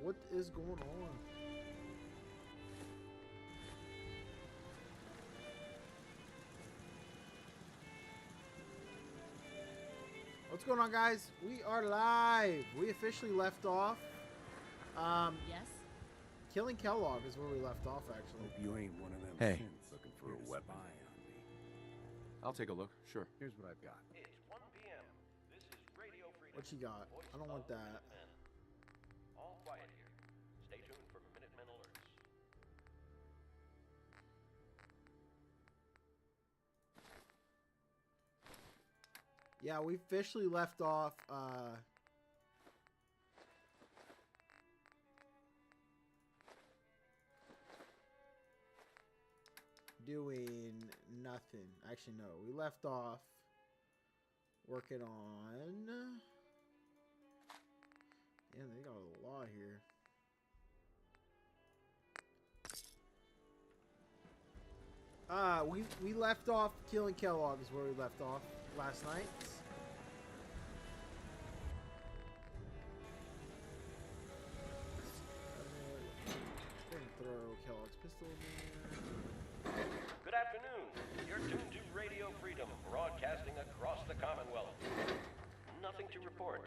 What is going on? What's going on, guys? We are live. We officially left off. Yes? Killing Kellogg is where we left off, actually. Hope you ain't one of them Hey. kids looking for a weapon. Spy on me. I'll take a look, sure. Here's what I've got. It's 1 p.m. This is Radio Freedom. What you got? I don't want that. Minutemen. All quiet here. Stay tuned for Minutemen alerts. Yeah, we officially left off, doing nothing. Actually, no. We left off working on... Yeah, they got a lot here. We left off killing Kellogg is where we left off last night. Throw Kellogg's pistol in there. Good afternoon. You're tuned to Radio Freedom, broadcasting across the Commonwealth. Nothing to report.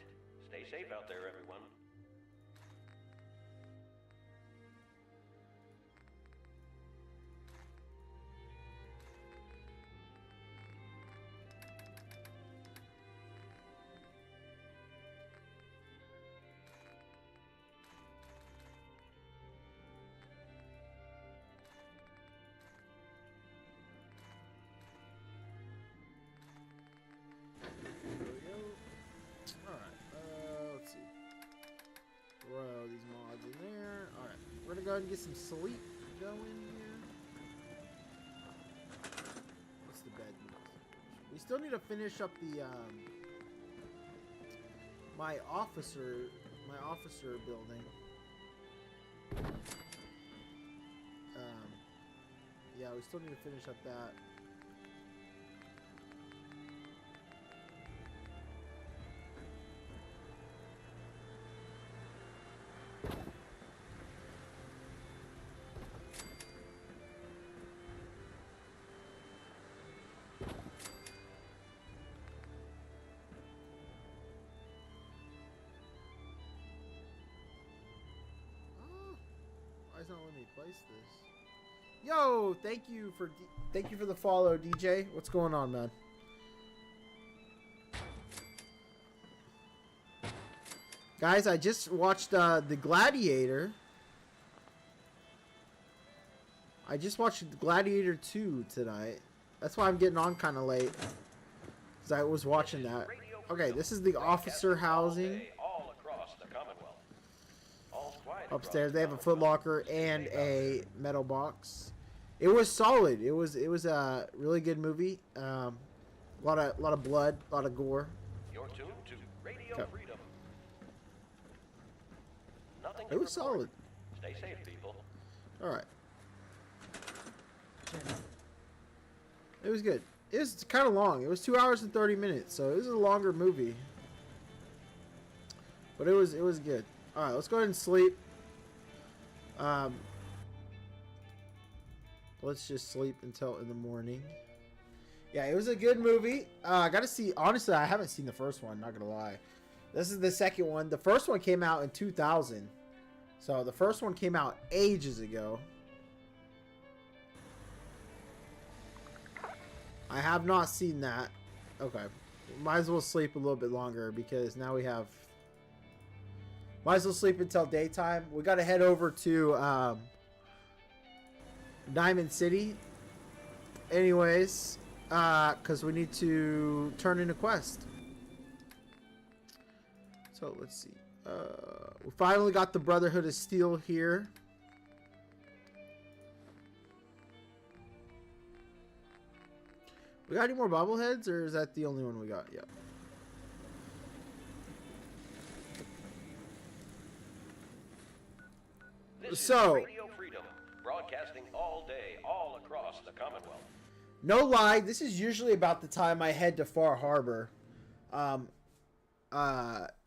Stay safe out there, everyone. Let's see. Throw these mods in there. Alright, we're gonna go ahead and get some sleep going here. What's the bed? We still need to finish up the my officer building. Yeah, we still need to finish up that. Why is it not letting me place this? Yo, thank you for the follow, DJ. What's going on, man? Guys, I just watched The Gladiator. I just watched Gladiator 2 tonight. That's why I'm getting on kind of late. Because I was watching that. Okay, this is the officer housing. All across the Commonwealth. All's quiet Upstairs, across they have a the Foot Locker Commonwealth. and Stay out a there. metal box. It was solid. It was a really good movie. A lot of blood, a lot of gore. You're tuned to Radio Okay. Freedom. Nothing It was to report. solid. Stay safe, people. All right. It was good. It was kind of long. It was 2 hours and 30 minutes, so it was a longer movie. But it was good. All right, let's go ahead and sleep. Let's just sleep until in the morning. Yeah, it was a good movie. I got to see. Honestly, I haven't seen the first one. Not gonna lie. This is the second one. The first one came out in 2000. So the first one came out ages ago. I have not seen that. Okay. Might as well sleep a little bit longer because now we have... Might as well sleep until daytime. We got to head over to Diamond City. Anyways, because we need to turn in a quest. So let's see. We finally got the Brotherhood of Steel here. We got any more bobbleheads, or is that the only one we got? Yep. This So- is Radio Freedom, broadcasting all day, all across the Commonwealth. No lie, this is usually about the time I head to Far Harbor.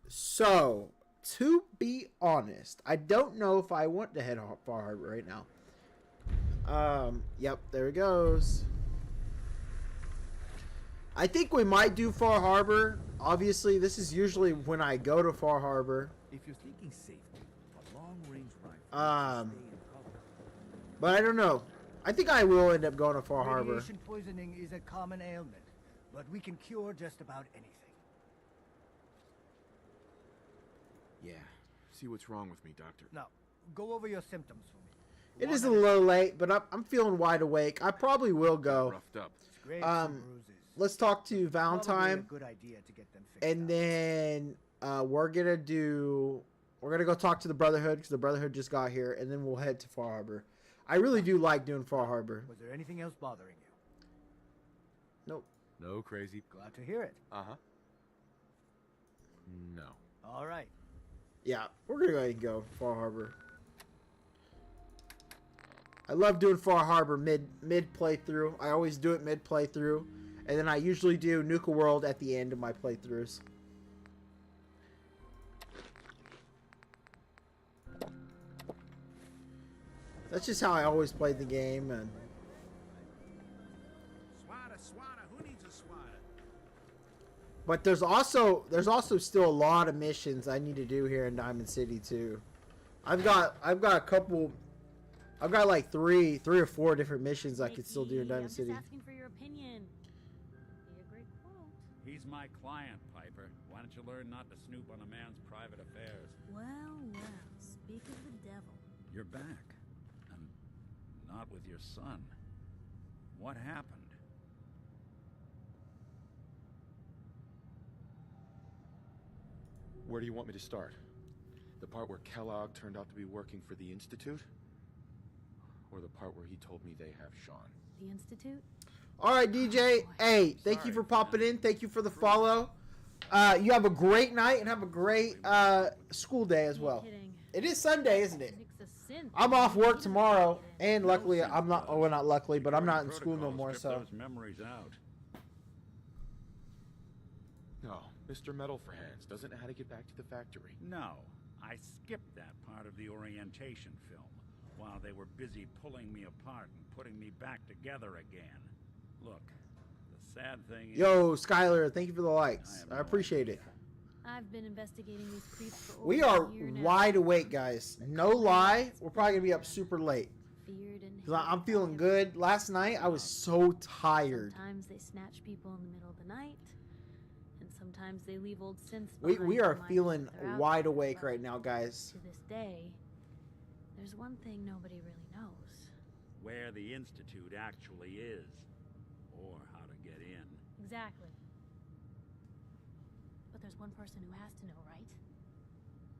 So to be honest, I don't know if I want to head Far Harbor right now. Yep, there it goes. I think we might do Far Harbor. Obviously, this is usually when I go to Far Harbor. If you're thinking safety, a long-range rifle. But I don't know. I think I will end up going to Far Harbor. Radiation poisoning is a common ailment, but we can cure just about anything. Yeah. See what's wrong with me, Doctor. Now, go over your symptoms for me. It is a little late, but I'm feeling wide awake. I probably will go. Roughed up. Scrapes and bruises. Let's talk to Probably a Valentine, good idea to get them fixed and up. then we're gonna go talk to the Brotherhood because the Brotherhood just got here, and then we'll head to Far Harbor. I really do like doing Far Harbor. Was there anything else bothering you? Nope. No crazy. Glad to hear it. Uh-huh. No. All right. Yeah, we're gonna go ahead and go Far Harbor. I love doing Far Harbor mid playthrough. I always do it mid playthrough, and then I usually do Nuka World at the end of my playthroughs. That's just how I always play the game, and Swatter, who needs a swatter? but there's also still a lot of missions I need to do here in Diamond City too. I've got a couple. I've got like three or four different missions I could still do in Diamond City. I'm just asking for your opinion. Be a great quote. He's my client, Piper. Why don't you learn not to snoop on a man's private affairs? Well, speak of the devil. You're back. And not with your son. What happened? Where do you want me to start? The part where Kellogg turned out to be working for the Institute? Or the part where he told me they have Sean? The Institute? All right, DJ. Hey, thank you for popping in. Thank you for the follow. You have a great night and have a great school day as well. Kidding. It is Sunday, isn't it? Nick's a synth. I'm off work tomorrow, and luckily I'm not. Oh, well, not luckily, but I'm not in school no Protocol, more. strip So those memories out. No, Mr. Metal for Hands doesn't know how to get back to the factory. No, I skipped that part of the orientation film while they were busy pulling me apart and putting me back together again. Look, the sad thing is... yo, Skylar, thank you for the likes. I appreciate it. I've been investigating these creeps for over We are a year now. wide awake, guys. No lie, we're probably gonna be up super late Feared and because I'm hated feeling by good. Last night I was so tired. Sometimes they snatch people in the middle of the night, and sometimes they leave old synths We behind are to remind us feeling that they're out wide there. awake But right now, guys. To this day, there's one thing nobody really knows. Where the Institute actually is. Or how to get in. Exactly. But there's one person who has to know, right?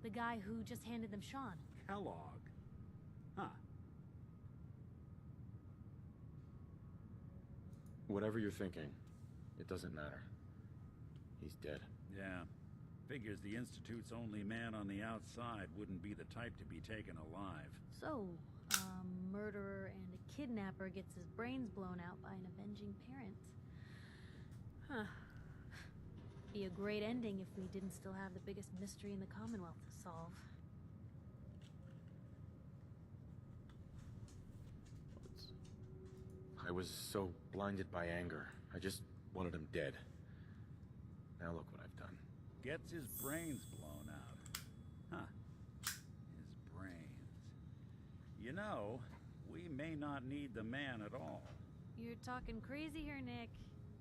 The guy who just handed them Sean. Kellogg. Huh. Whatever you're thinking, it doesn't matter. He's dead. Yeah. Figures the Institute's only man on the outside wouldn't be the type to be taken alive. So, a murderer and a kidnapper gets his brains blown out by an avenging parent. Huh. Be a great ending if we didn't still have the biggest mystery in the Commonwealth to solve. I was so blinded by anger. I just wanted him dead. Now look what I've done. Gets his brains blown out. Huh. His brains. You know, we may not need the man at all. You're talking crazy here, Nick.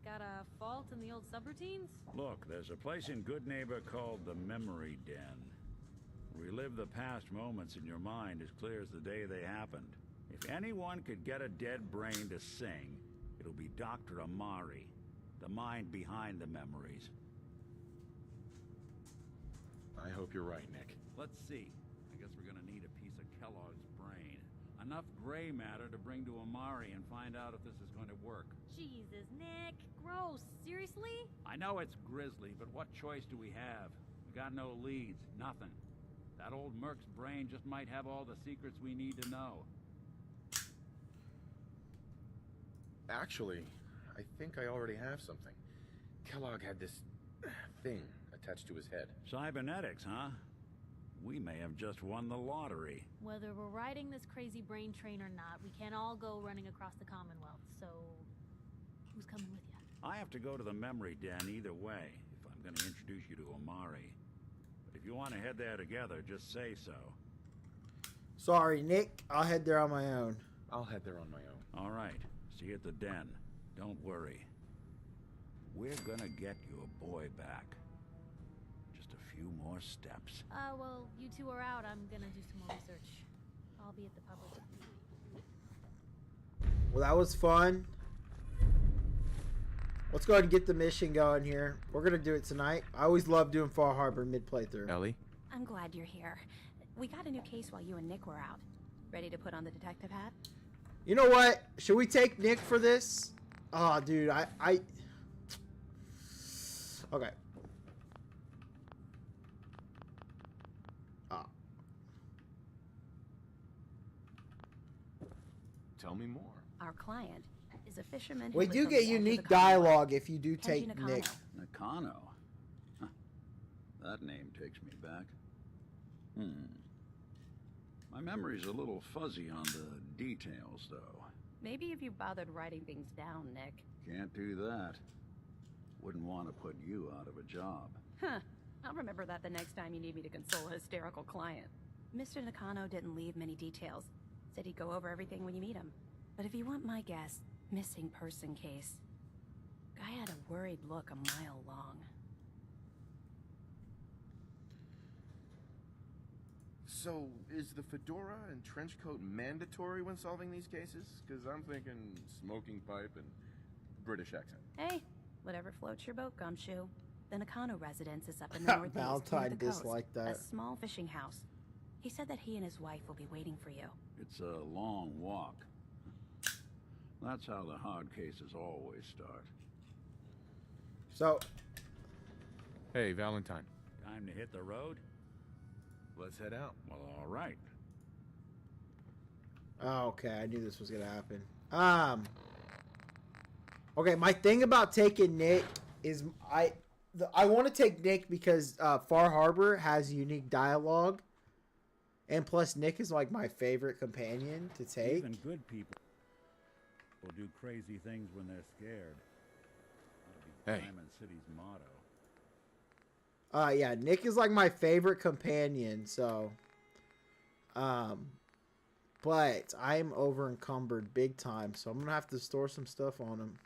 Got a fault in the old subroutines? Look, there's a place in Good Neighbor called the Memory Den. Relive the past moments in your mind as clear as the day they happened. If anyone could get a dead brain to sing, it'll be Dr. Amari, the mind behind the memories. I hope you're right, Nick. Let's see. I guess we're gonna need a piece of Kellogg's brain. Enough gray matter to bring to Amari and find out if this is going to work. Jesus, Nick. Gross. Seriously? I know it's grisly, but what choice do we have? We got no leads, nothing. That old Merc's brain just might have all the secrets we need to know. Actually, I think I already have something. Kellogg had this thing attached to his head. Cybernetics, huh? we may have just won the lottery. Whether we're riding this crazy brain train or not, we can't all go running across the Commonwealth, so who's coming with you? I have to go to the memory den either way, if I'm going to introduce you to Omari. But if you want to head there together, just say so. Sorry, Nick. I'll head there on my own. I'll head there on my own. All right. See you at the den. Don't worry. We're gonna get your boy back. Just a few more steps. Well, you two are out. I'm gonna do some more research. I'll be at the public. Well, that was fun. Let's go ahead and get the mission going here. We're gonna do it tonight. I always love doing Far Harbor mid playthrough. Ellie? I'm glad you're here. We got a new case while you and Nick were out. Ready to put on the detective hat? You know what? Should we take Nick for this? Oh, dude, I... Okay. Tell me more. Our client is a fisherman who We lives do on get the edge of unique the Commonwealth. dialogue if you do Kenji take Nakano. Nick. Nakano? Huh. That name takes me back. My memory's a little fuzzy on the details, though. Maybe if you bothered writing things down, Nick. Can't do that. Wouldn't want to put you out of a job. Huh. I'll remember that the next time you need me to console a hysterical client. Mr. Nakano didn't leave many details. Said he'd go over everything when you meet him. But if you want my guess, missing person case. Guy had a worried look a mile long. So, is the fedora and trench coat mandatory when solving these cases? Because I'm thinking smoking pipe and British accent. Hey, whatever floats your boat, Gumshoe. The Nakano residence is up in the northeast near Valentine the coast. disliked that. A small fishing house. He said that he and his wife will be waiting for you. It's a long walk. That's how the hard cases always start. So, Hey, Valentine. Time to hit the road? Let's head out. Well, all right. oh, okay, I knew this was gonna happen. Okay, my thing about taking Nick is I want to take Nick because Far Harbor has unique dialogue, and plus Nick is like my favorite companion to take. Even good people will do crazy things when they're scared. That'll be Hey. Diamond City's motto. Yeah, Nick is like my favorite companion, so but I'm over encumbered big time, so I'm gonna have to store some stuff on him.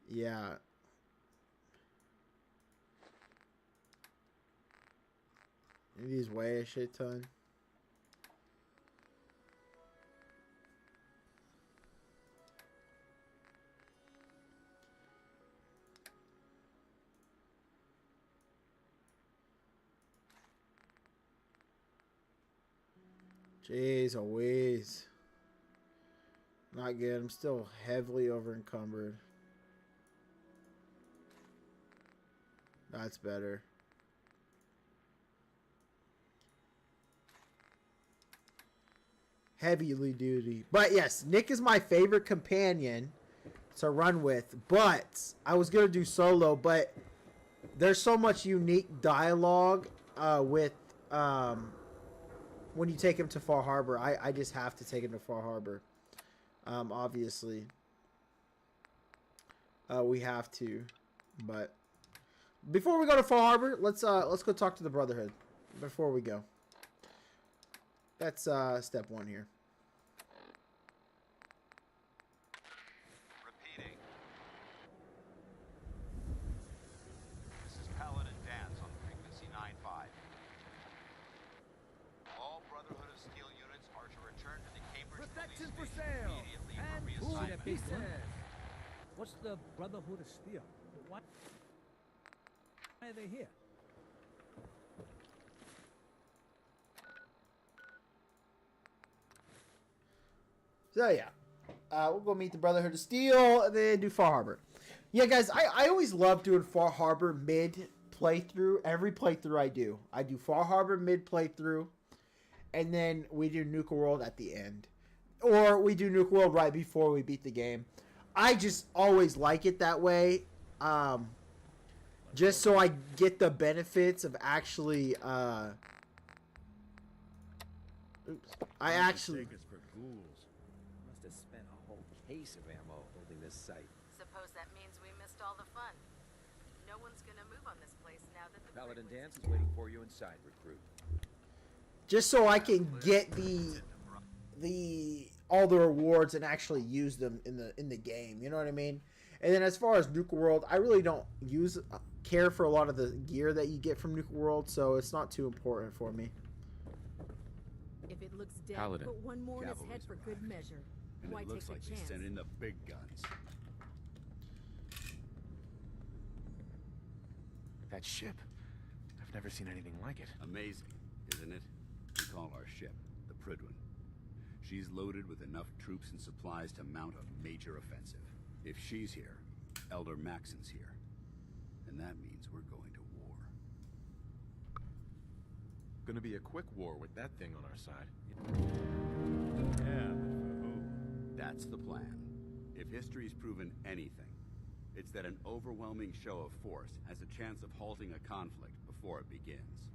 Yeah. These weigh a shit ton. Jeez, always. Not good. I'm still heavily over encumbered. That's better. Heavily duty. But yes, Nick is my favorite companion to run with. But I was going to do solo, but there's so much unique dialogue with when you take him to Far Harbor. I just have to take him to Far Harbor. Obviously. We have to. But before we go to Far Harbor, let's go talk to the Brotherhood before we go. That's step one here. Repeating. This is Paladin Dance on frequency 9-5. All Brotherhood of Steel units are to return to the Cambridge Protection police for station sale. immediately And for food reassignment. pieces. What's the Brotherhood of Steel? Why are they here? So yeah, we'll go meet the Brotherhood of Steel and then do Far Harbor. Yeah, guys, I always love doing Far Harbor mid playthrough. Every playthrough I do Far Harbor mid playthrough, and then we do Nuka World at the end, or we do Nuka World right before we beat the game. I just always like it that way. just so I get the benefits of actually, oops. I actually... Take us for ghouls. Must have spent a whole case of ammo holding this site. Suppose that means we missed all the fun. No one's gonna move on this place now that the Paladin Dance is waiting for you inside, recruit. Just so I can get all the rewards and actually use them in the game. You know what I mean? And then as far as Nuka World, I really don't care for a lot of the gear that you get from Nuka World, so it's not too important for me. If it looks dead, Paladin, put one more in his head cavalry's for good arrived. measure. And Why it looks take like a they chance? sent in the big guns. That ship. I've never seen anything like it. Amazing, isn't it? We call our ship the Prydwen. She's loaded with enough troops and supplies to mount a major offensive. If she's here, Elder Maxon's here. And that means we're going to war. Gonna be a quick war with that thing on our side. Yeah, but for who? That's the plan. If history's proven anything, it's that an overwhelming show of force has a chance of halting a conflict before it begins.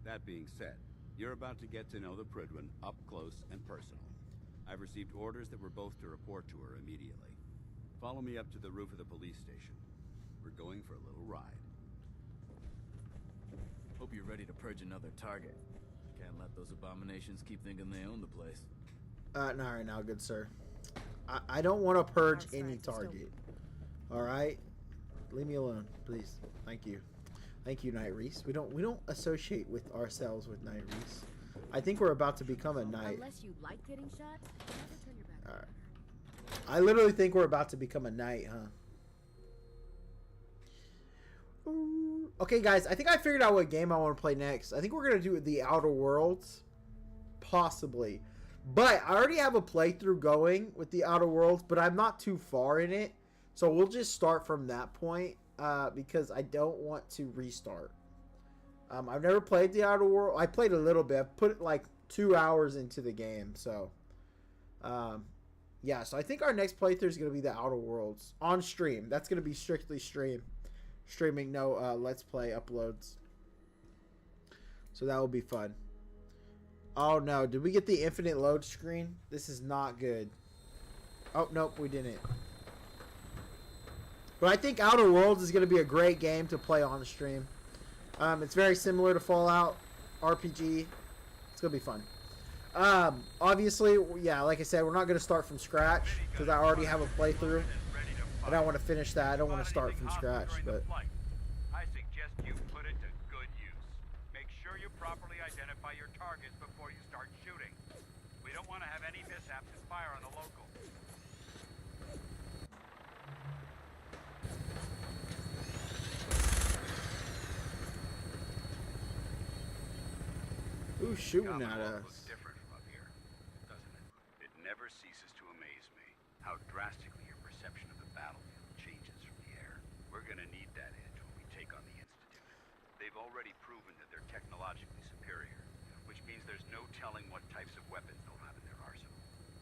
That being said, you're about to get to know the Prydwen up close and personal. I've received orders that we're both to report to her immediately. Follow me up to the roof of the police station. We're going for a little ride. Hope you're ready to purge another target. Can't let those abominations keep thinking they own the place. Not right now, good sir. I don't want to purge any target. Alright? Leave me alone, please. Thank you. Thank you, Knight Reese. We don't associate with ourselves with Knight Reese. I think we're about to become a knight. Unless you like getting shot, never turn your back. Alright. I literally think we're about to become a knight, huh? Okay, guys, I think I figured out what game I want to play next. I think we're going to do The Outer Worlds. Possibly. But I already have a playthrough going with The Outer Worlds, but I'm not too far in it. So we'll just start from that point because I don't want to restart. I've never played The Outer Worlds. I played a little bit. I've put like 2 hours into the game. So, yeah. So I think our next playthrough is going to be The Outer Worlds on stream. That's going to be strictly streaming, no Let's Play uploads. So that will be fun. Oh no, did we get the infinite load screen? This is not good. Oh, nope, we didn't. But I think Outer Worlds is going to be a great game to play on the stream. It's very similar to Fallout RPG. It's going to be fun. Obviously, yeah, like I said, we're not going to start from scratch because I already have a playthrough. And I want to finish that. I don't want to start from scratch, but... I suggest you put it to good use. Make sure you properly identify your targets before you start shooting. We don't want to have any mishaps and fire on the local. Who's shooting at Commonwealth us? looks different from up here, doesn't it? It never ceases to amaze me how drastically your perception of the battlefield changes from the air. We're gonna need that edge when we take on the Institute. They've already proven that they're technologically superior, which means there's no telling what types of weapons they'll have in their arsenal.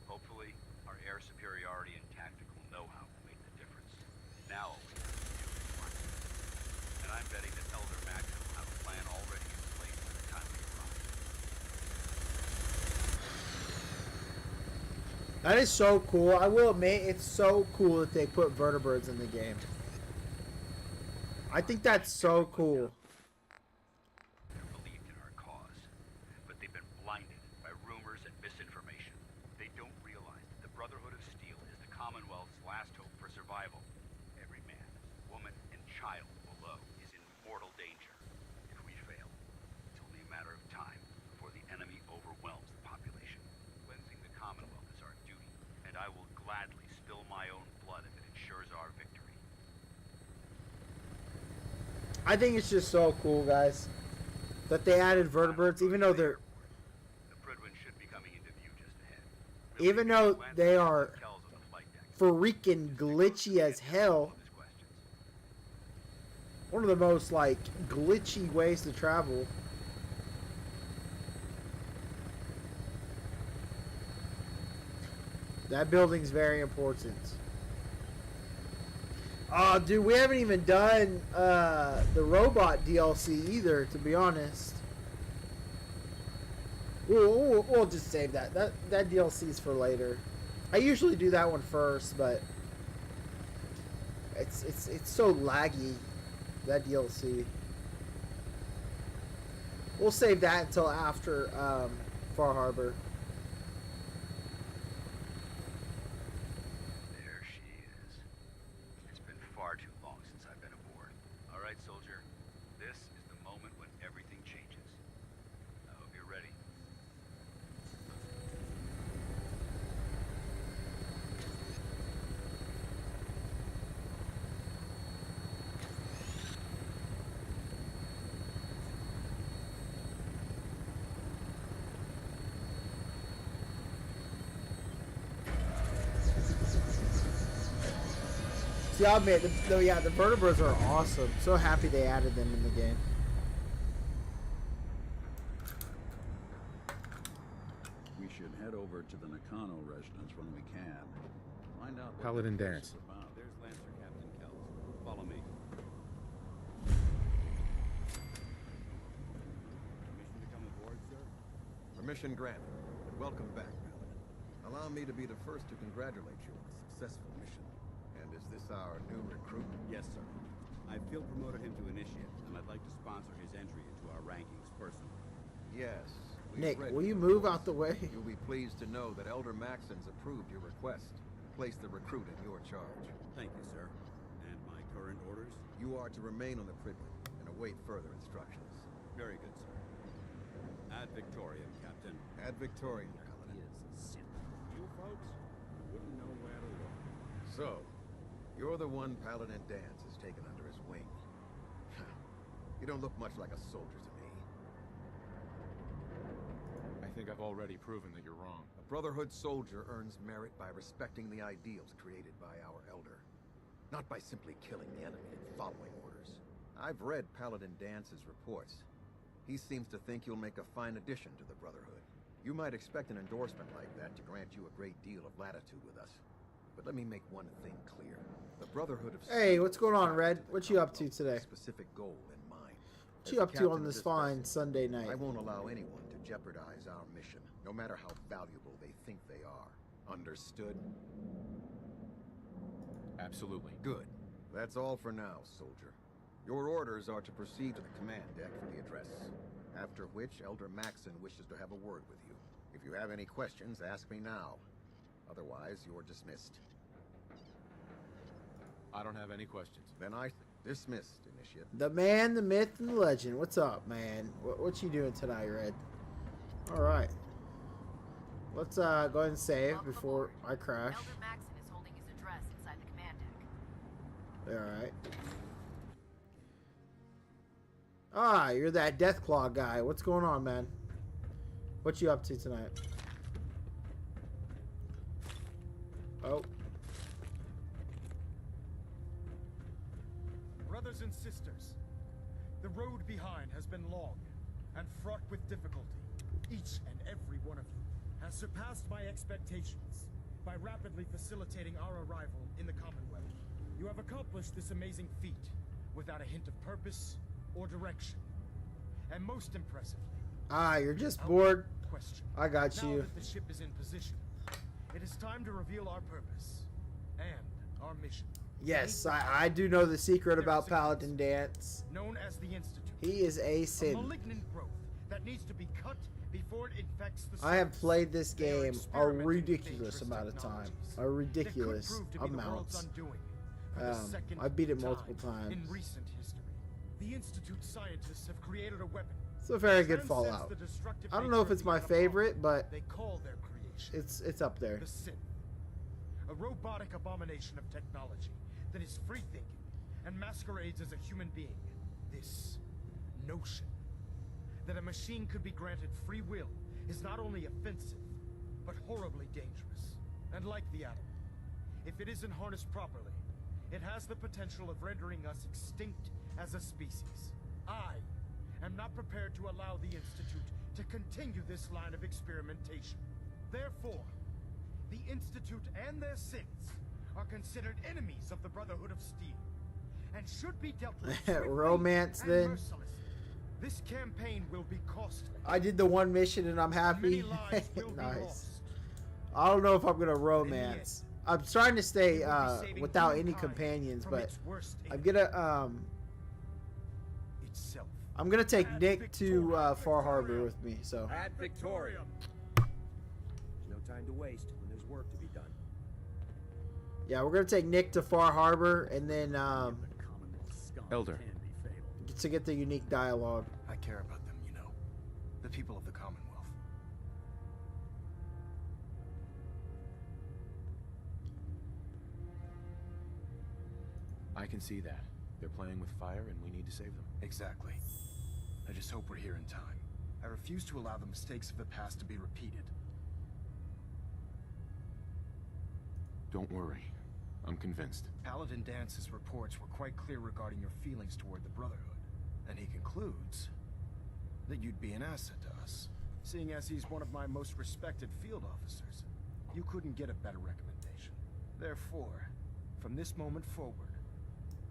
Hopefully, our air superiority and tactical know-how will make the difference. Now all we have to do is find it. And I'm betting that Elder Maxon will have a plan already in place by the time we arrive. That is so cool. I will admit, it's so cool that they put vertebrates in the game. I think that's so cool. They're believed in our cause, but they've been blinded by rumors and misinformation. They don't realize that the Brotherhood of Steel is the Commonwealth's last hope for survival. Every man, woman, and child below is in mortal danger. If we fail, it's only a matter of time before the enemy overwhelms the population. Cleansing the Commonwealth is our duty, and I will gladly spill my own blood if it ensures our victory. I think it's just so cool, guys, that they added vertebrates, even though they're... The Prydwen should be coming into view just ahead. Even though they are freaking glitchy as hell. One of the most, like, glitchy ways to travel. That building's very important. Oh, dude, we haven't even done the robot DLC either, to be honest. We'll just save that. That DLC is for later. I usually do that one first, but it's so laggy, that DLC. We'll save that until after Far Harbor. There she is. It's been far too long since I've been aboard. All right, soldier. This is the moment when everything changes. I hope you're ready. See, I'll admit, the vertebrates are awesome. So happy they added them in the game. We should head over to the Nakano residence when we can. Find out what Paladin the place Dance. is about. There's Lancer Captain Kells. Follow me. Permission to come aboard, sir? Permission granted, and welcome back, Paladin. Allow me to be the first to congratulate you on a successful mission. And is this our new recruit? Yes, sir. I field promoted him to initiate, and I'd like to sponsor his entry into our rankings personally. Yes. Nick, will you move out the way? You'll be pleased to know that Elder Maxon's approved your request. Place the recruit in your charge. Thank you, sir. And my current orders? You are to remain on the Pribling and await further instructions. Very good, sir. Ad Victoriam, Captain. Ad Victoriam, Paladin. You folks wouldn't know where to look. So, you're the one Paladin Dance has taken under his wing. You don't look much like a soldier to me. I think I've already proven that you're wrong. A Brotherhood soldier earns merit by respecting the ideals created by our Elder. Not by simply killing the enemy and following orders. I've read Paladin Dance's reports. He seems to think you'll make a fine addition to the Brotherhood. You might expect an endorsement like that to grant you a great deal of latitude with us. But let me make one thing clear. The Brotherhood of... Hey, what's going on, Red? What you up to today? Specific goal in mind. What you up to on this fine Sunday night? I won't allow anyone to jeopardize our mission, no matter how valuable they think they are. Understood? Absolutely. Good. That's all for now, soldier. Your orders are to proceed to the command deck for the address. After which, Elder Maxon wishes to have a word with you. If you have any questions, ask me now. Otherwise, you're dismissed. I don't have any questions. Then I dismissed, Initiate. The man, the myth, and the legend. What's up, man? What you doing tonight, Red? All right. Let's go ahead and save before I crash. Elder Maxon is holding his address inside the command deck. All right. Ah, you're that Deathclaw guy. What's going on, man? What you up to tonight? Oh. Brothers and sisters, the road behind has been long and fraught with difficulty. Each and every one of you has surpassed my expectations by rapidly facilitating our arrival in the Commonwealth. You have accomplished this amazing feat without a hint of purpose or direction. And most impressively... Ah, you're just bored. Question. I got Now you. that the ship is in position, it is time to reveal our purpose and our mission. Yes, I do know the secret about Paladin Dance. Known as the Institute. He is a A sin. malignant growth that needs to be cut before it infects the I have surface. played this They are game a experimenting with ridiculous dangerous amount of time. technologies A ridiculous that could prove to be the amount. world's undoing for the second I beat it time multiple times. in recent history. The Institute scientists have created a weapon. It's a very that good transcends Fallout. the destructive I don't know if nature it's of my the favorite, but they call their creation it's up there. the Sin, a robotic abomination of technology that is free-thinking and masquerades as a human being. This notion that a machine could be granted free will is not only offensive, but horribly dangerous. And like the atom, if it isn't harnessed properly, it has the potential of rendering us extinct as a species. I am not prepared to allow the Institute to continue this line of experimentation. Therefore, the Institute and their sins are considered enemies of the Brotherhood of Steel, and should be dealt with swiftly Romance, and then. mercilessly. This campaign will be costly. I did the one mission and I'm happy. Many lives will be Nice. lost. I don't know if I'm gonna romance. I'm trying to stay without any companions, but I'm gonna Itself. I'm gonna take Nick to Far Harbor with me. So Ad Victorium. There's no time to waste when there's work to be done. yeah, we're gonna take Nick to Far Harbor and then Elder. to get the unique dialogue. I care about them, you know. The people of the Commonwealth. I can see that. They're playing with fire and we need to save them. Exactly. I just hope we're here in time. I refuse to allow the mistakes of the past to be repeated. Don't worry. I'm convinced. Paladin Dance's reports were quite clear regarding your feelings toward the Brotherhood. And he concludes that you'd be an asset to us. Seeing as he's one of my most respected field officers, you couldn't get a better recommendation. Therefore, from this moment forward,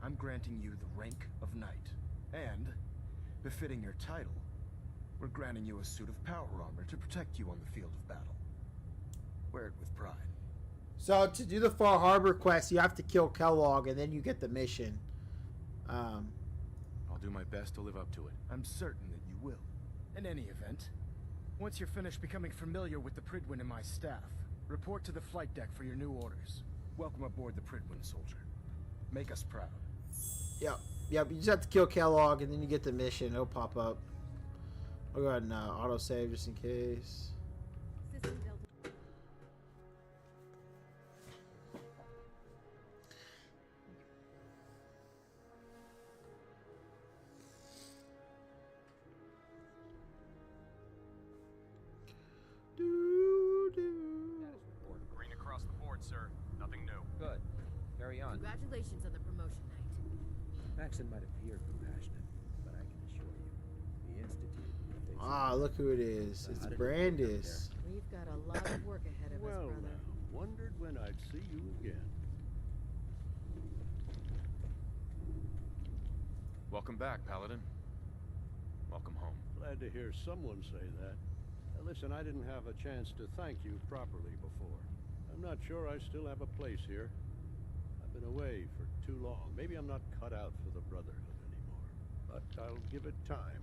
I'm granting you the rank of Knight. And, befitting your title, we're granting you a suit of power armor to protect you on the field of battle. Wear it with pride. So to do the Far Harbor quest, you have to kill Kellogg and then you get the mission. I'll do my best to live up to it. I'm certain that you will. In any event, once you're finished becoming familiar with the Prydwen and my staff, report to the flight deck for your new orders. Welcome aboard the Prydwen, soldier. Make us proud. Yep. You just have to kill Kellogg and then you get the mission. It'll pop up. I'll go ahead and auto save just in case. System Delta. Green across the board, sir. Nothing new. Good. Carry on. Congratulations on the promotion, Knight. Maxon might appear compassionate, but I can assure you, the Institute will face Ah, look who it is. It's Brandis. We've got a lot of work ahead of us, Well, brother. now, wondered when I'd see you again. Welcome back, Paladin. Welcome home. Glad to hear someone say that. Listen, I didn't have a chance to thank you properly before. I'm not sure I still have a place here. I've been away for too long. Maybe I'm not cut out for the Brotherhood anymore. But I'll give it time.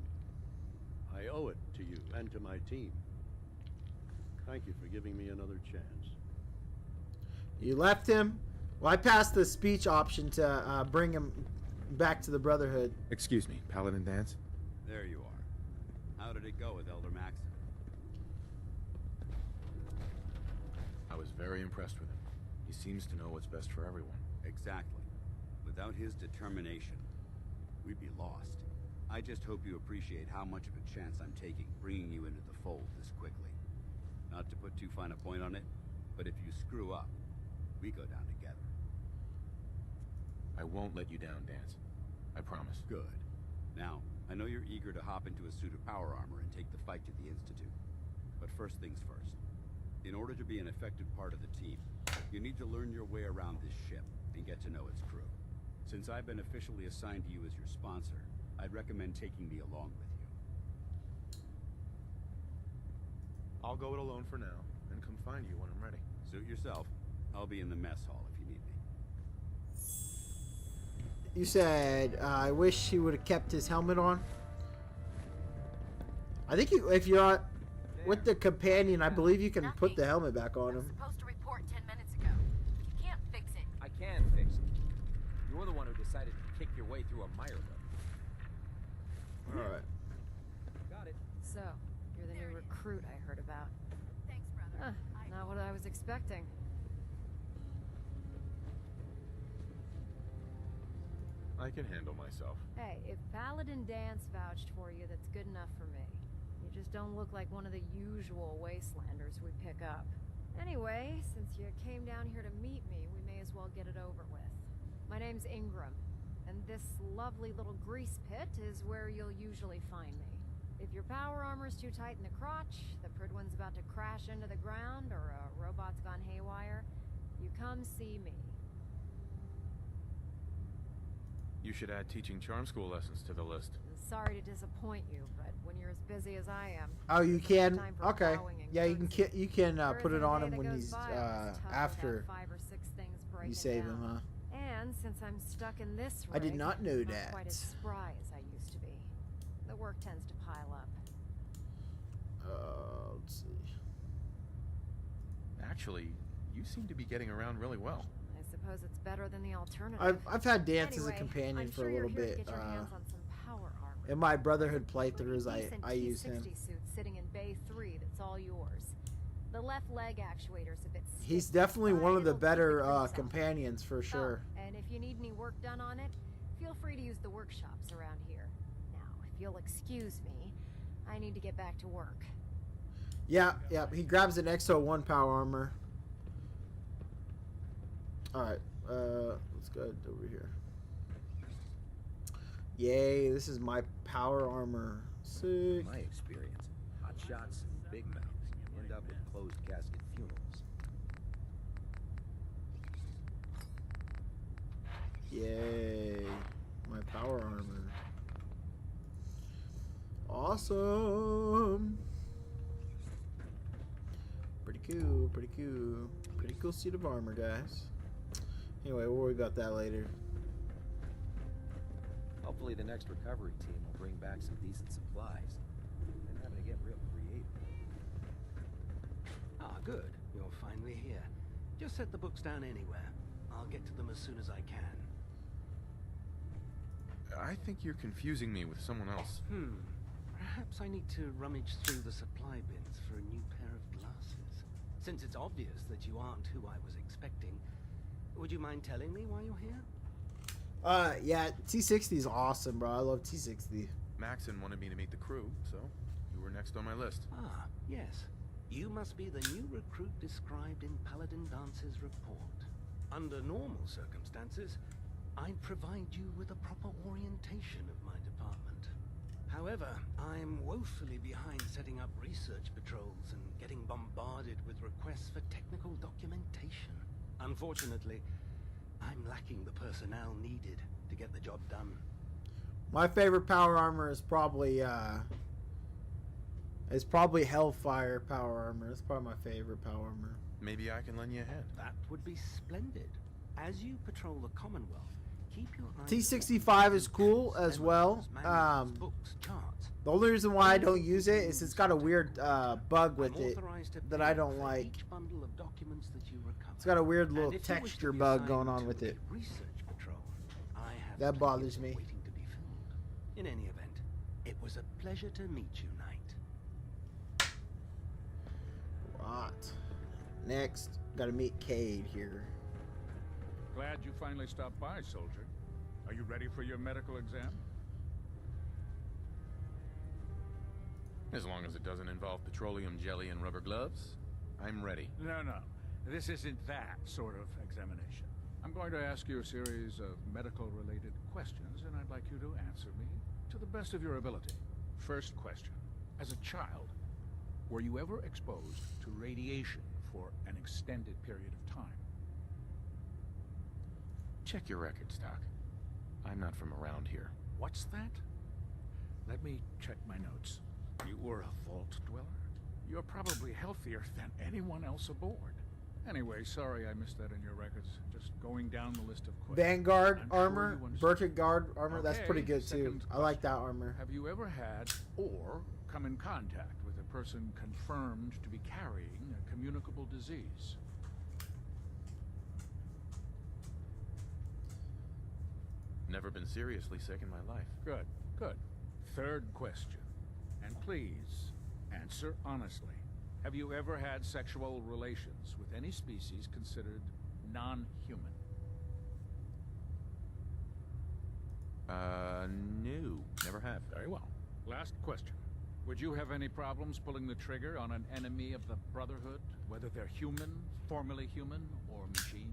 I owe it to you and to my team. Thank you for giving me another chance. You left him? Well, I passed the speech option to bring him back to the Brotherhood. Excuse me, Paladin Dance? There you are. How did it go with Elder Maxon? I was very impressed with him. He seems to know what's best for everyone. Exactly. Without his determination, we'd be lost. I just hope you appreciate how much of a chance I'm taking bringing you into the fold this quickly. Not to put too fine a point on it, but if you screw up, we go down together. I won't let you down, Dance. I promise. Good. Now, I know you're eager to hop into a suit of power armor and take the fight to the Institute. But first things first. In order to be an effective part of the team, you need to learn your way around this ship and get to know its crew. Since I've been officially assigned to you as your sponsor, I'd recommend taking me along with you. I'll go it alone for now, and come find you when I'm ready. Suit yourself. I'll be in the mess hall if you need me. You said, I wish he would have kept his helmet on. I think if you're on, with the companion, I believe you can put the helmet back on him. Supposed to report 10 minutes ago. You can't fix it. I can fix it. You're the one who decided to kick your way through a mire lip. Alright. Got it. So, you're the new recruit I heard about. Thanks, brother. Not what I was expecting. I can handle myself. Hey, if Paladin Dance vouched for you, that's good enough for me. You just don't look like one of the usual wastelanders we pick up. Anyway, since you came down here to meet me, we may as well get it over with. My name's Ingram, and this lovely little grease pit is where you'll usually find me. If your power armor's too tight in the crotch, the Prydwen's about to crash into the ground, or a robot's gone haywire, you come see me. You should add teaching charm school lessons to the list. Sorry to disappoint you, but when you're as busy as I am... Oh, you there's no can? time for Okay. bowing and Yeah, you can There put isn't it a on day him that when goes he's by when it's tough after without 5 or 6 things you breaking save down. him, huh? And since I'm stuck in this I did rig, not know I'm that. quite as spry as I used to be. The work tends to pile up. Let's see. Actually, you seem to be getting around really well. I suppose it's better than the alternative. I've had Dance as a Anyway, companion I'm for sure a little you're here to bit. get your hands on some power armor. In my Brotherhood playthroughs, Decent I use him. T60 suit sitting in Bay 3 that's all yours. The left leg actuator's a bit stiff, He's definitely but one of the it'll keep better the creeps off. companions for sure. Oh, and if you need any work done on it, feel free to use the workshops around here. Now, if you'll excuse me, I need to get back to work. Yeah. He grabs an XO1 power armor. Alright, let's go over here. Yay, this is my power armor. Sick. My experience, hot shots and big mouths end up with closed casket funerals. Yay, my power armor. Awesome. Pretty cool, pretty cool. Pretty cool suit of armor, guys. Anyway, we'll worry about that later. Hopefully the next recovery team will bring back some decent supplies. They're having to get real creative. Ah, good. You're finally here. Just set the books down anywhere. I'll get to them as soon as I can. I think you're confusing me with someone else. Perhaps I need to rummage through the supply bins for a new pair of glasses. Since it's obvious that you aren't who I was expecting, would you mind telling me why you're here? Yeah, T60 is awesome, bro. I love T60. Maxon wanted me to meet the crew, so you were next on my list. Ah, yes. You must be the new recruit described in Paladin Dance's report. Under normal circumstances, I'd provide you with a proper orientation of my department. However, I'm woefully behind setting up research patrols and getting bombarded with requests for technical documentation. Unfortunately, I'm lacking the personnel needed to get the job done. My favorite power armor is probably Hellfire power armor. It's probably my favorite power armor. Maybe I can lend you a hand. That would be splendid. As you patrol the Commonwealth, keep your eyes T65 is cool as well. books, charts. The only reason why I don't use it is it's got a weird bug with it that I don't like. Each bundle of documents that you recover. It's got a weird little And if you wish to texture be bug assigned going on to with a it. research patrol, I have That plenty bothers of me. waiting to be filled. In any event, it was a pleasure to meet you, Knight. Right. Next, gotta meet Cade here. Glad you finally stopped by, soldier. Are you ready for your medical exam? As long as it doesn't involve petroleum jelly and rubber gloves, I'm ready. No. This isn't that sort of examination. I'm going to ask you a series of medical-related questions, and I'd like you to answer me to the best of your ability. First question. As a child, were you ever exposed to radiation for an extended period of time? Check your records, Doc. I'm not from around here. What's that? Let me check my notes. You were a vault dweller? You're probably healthier than anyone else aboard. Anyway, sorry I missed that in your records. Just going down the list of questions. Vanguard I'm sure armor, you understand. Birkin Guard armor, that's pretty Okay, good too. second I like that armor. Have you ever had or come in contact with a person confirmed to be carrying a communicable disease? Never been seriously sick in my life. Good. Third question. And please, answer honestly. Have you ever had sexual relations with any species considered non-human? No. Never have. Very well. Last question. Would you have any problems pulling the trigger on an enemy of the Brotherhood, whether they're human, formerly human, or machine?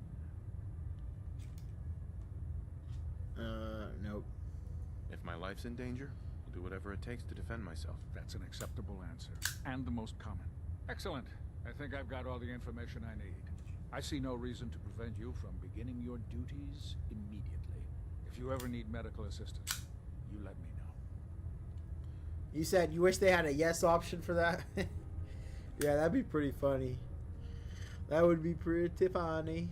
Nope. If my life's in danger, I'll do whatever it takes to defend myself. That's an acceptable answer, and the most common. Excellent. I think I've got all the information I need. I see no reason to prevent you from beginning your duties immediately. If If you ever need medical assistance, you let me know. You said you wish they had a yes option for that? Yeah, that'd be pretty funny. That would be pretty funny.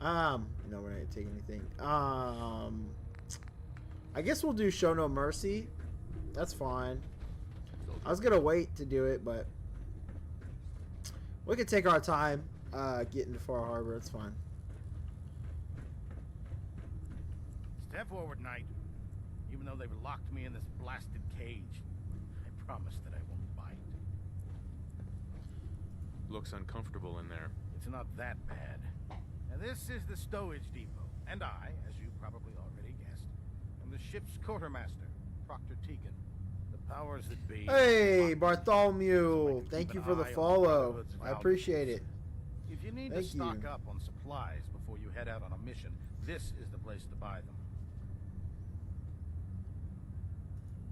No, we're not taking anything. I guess we'll do Show No Mercy. That's fine. I was gonna wait to do it, but we could take our time getting to Far Harbor. It's fine. Step forward, Knight. Even though they've locked me in this blasted cage, I promise that I won't bite. Looks uncomfortable in there. It's not that bad. Now this is the stowage depot, and I, as you probably already guessed, am the ship's quartermaster, Proctor Tegan. The powers that be. Hey, Bartholomew! Thank you for the follow. I appreciate it. If you need to stock up on supplies before you head out on a mission, this is the place to buy them.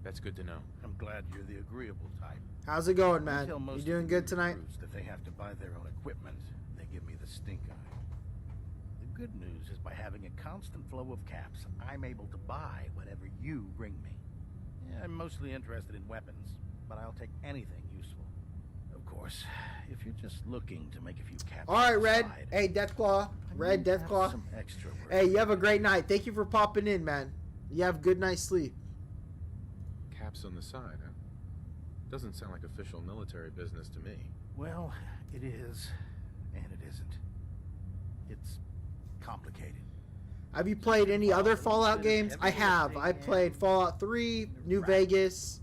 That's good to know. I'm glad you're the agreeable type. How's it going, man? Tell You most doing of good the tonight? recruits that they have to buy their own equipment. They give me the stink eye. The good news is by having a constant flow of caps, I'm able to buy whatever you bring me. Yeah, I'm mostly interested in weapons, but I'll take anything useful. Of course, if you're just looking to make a few caps. All right, on the Red. side, Hey, Deathclaw. Red Deathclaw. some extra work. Hey, you have a great night. Thank you for popping in, man. You have a good night's sleep. Caps on the side, huh? Doesn't sound like official military business to me. Well, it is, and it isn't. It's complicated. Have you played any other Fallout games? I have. I played Fallout 3, New Vegas,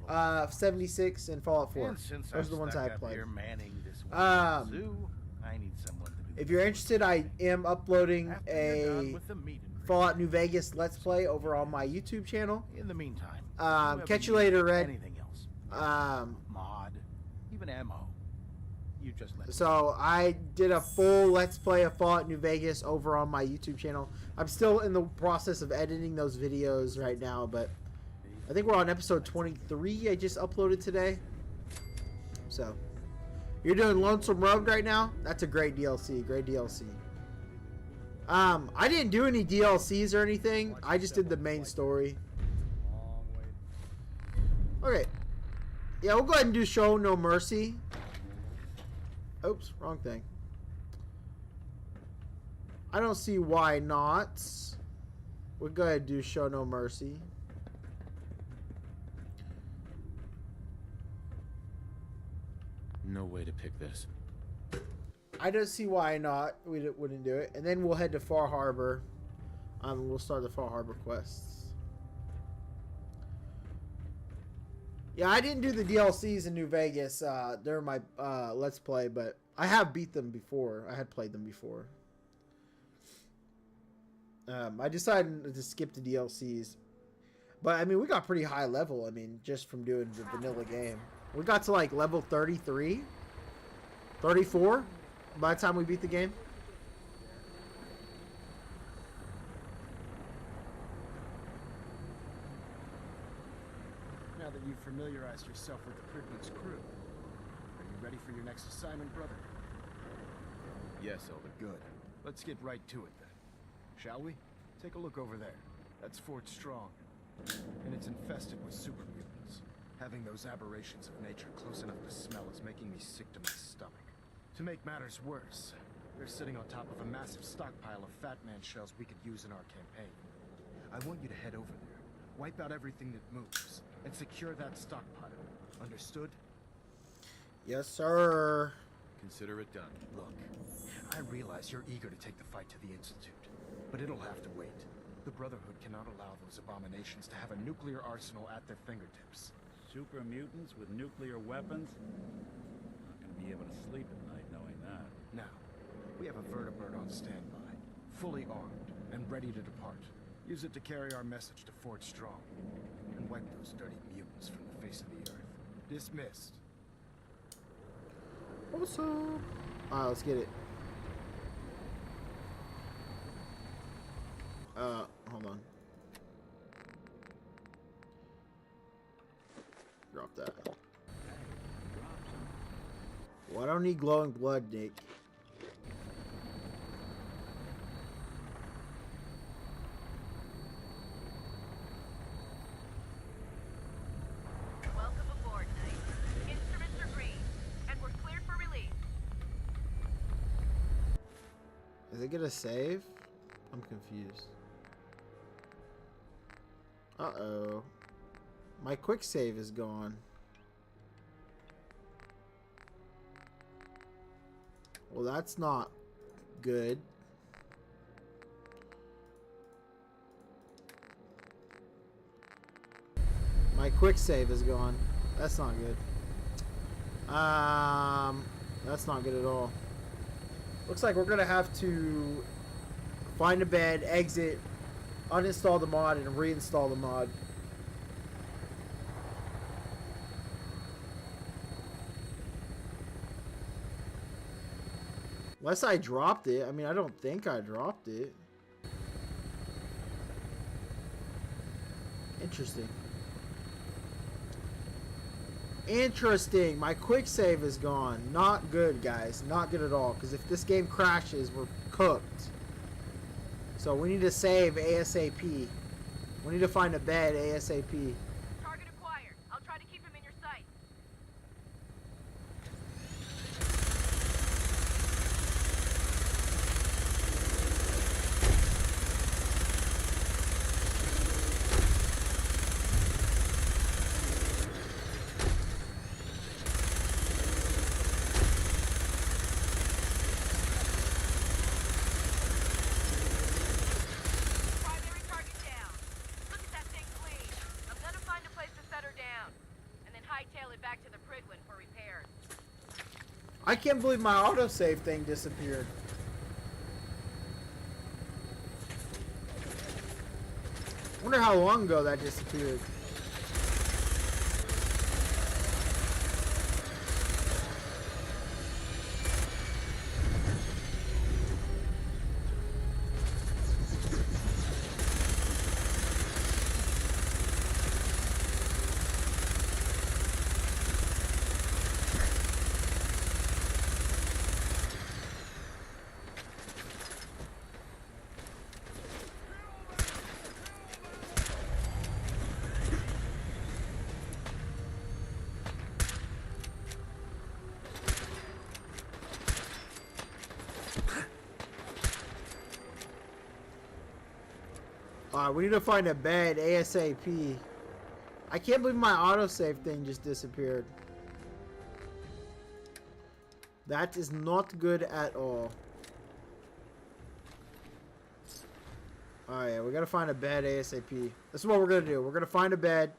76, and Fallout 4. And since Those are the ones I stuck up played. here manning this zoo, I need someone to do If you're interested, I am uploading After you're done a with the meet and greet. Fallout New Vegas Let's Play over on my YouTube channel. In the meantime, Catch you later, Red. Anything else? Mod, even ammo. You just let me So I did a full Let's Play of Fallout New Vegas over on my YouTube channel. I'm still in the process of editing those videos right now, but I think we're on episode 23 I just uploaded today. So you're doing Lonesome Road right now? That's a great DLC. Great DLC. I didn't do any DLCs or anything. I just did the main story. Okay. Yeah, we'll go ahead and do Show No Mercy. Oops, wrong thing. I don't see why not. We'll go ahead and do Show No Mercy. No way to pick this. I don't see why not. We wouldn't do it. And then we'll head to Far Harbor. We'll start the Far Harbor quests. Yeah, I didn't do the DLCs in New Vegas during my Let's Play, but I have beat them before. I had played them before. I decided to skip the DLCs. But, I mean, we got pretty high level, I mean, just from doing the vanilla game. We got to, like, level 33? 34? By the time we beat the game? Now that you've familiarized yourself with the Pridman's crew, are you ready for your next assignment, brother? Yes, Elder. Good. Let's get right to it then. Shall we? Take a look over there. That's Fort Strong. And it's infested with super mutants. Having those aberrations of nature close enough to smell is making me sick to my stomach. To make matters worse, they're sitting on top of a massive stockpile of Fat Man shells we could use in our campaign. I want you to head over there, wipe out everything that moves, and secure that stockpile. Understood? Yes, sir. Consider it done. Look, I realize you're eager to take the fight to the Institute, but it'll have to wait. The Brotherhood cannot allow those abominations to have a nuclear arsenal at their fingertips. Super mutants with nuclear weapons? Not gonna be able to sleep at night knowing that. Now, we have a vertibird on standby, fully armed and ready to depart. Use it to carry our message to Fort Strong, and wipe those dirty mutants from the face of the earth. Dismissed. Awesome. Alright, let's get it. Hold on. Drop that. Well, I don't need glowing blood, Nick. it gonna save? I'm confused. Uh-oh. My quick save is gone. Well, that's not good. My quick save is gone. That's not good. That's not good at all. Looks like we're gonna have to find a bed, exit, uninstall the mod, and reinstall the mod. Unless I dropped it. I mean, I don't think I dropped it. Interesting. Interesting. My quick save is gone. Not good, guys. Not good at all. Because if this game crashes, we're cooked. So we need to save ASAP. We need to find a bed ASAP. Target acquired. I'll try to keep him in your sight. Primary target down. Look at that thing clean. I'm gonna find a place to set her down, and then hightail it back to the Prydwen for repairs. I can't believe my autosave thing disappeared. Wonder how long ago that disappeared. We need to find a bed ASAP. I can't believe my autosave thing just disappeared. That is not good at all. Alright, we gotta find a bed ASAP. This is what we're gonna do. We're gonna find a bed.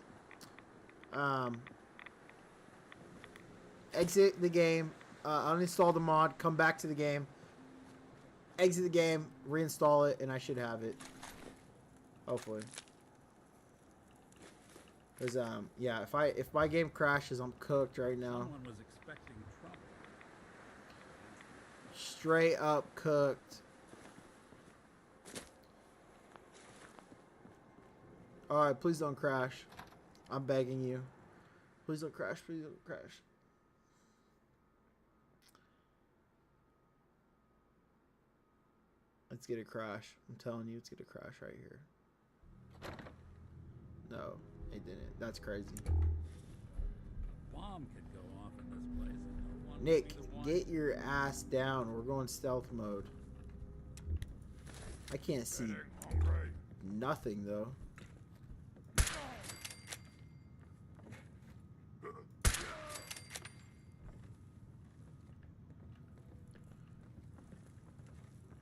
Exit the game. Uninstall the mod. Come back to the game. Exit the game. Reinstall it, and I should have it. Hopefully. Cause yeah, if my game crashes, I'm cooked right now. Someone was expecting trouble. Straight up cooked. Alright, please don't crash. I'm begging you. Please don't crash, please don't crash. Let's get a crash. I'm telling you, it's gonna crash right here. No, it didn't. That's crazy. Bomb could go off in this place. And no one Nick, would be the one. get your ass down. We're going stealth mode. I can't see nothing though.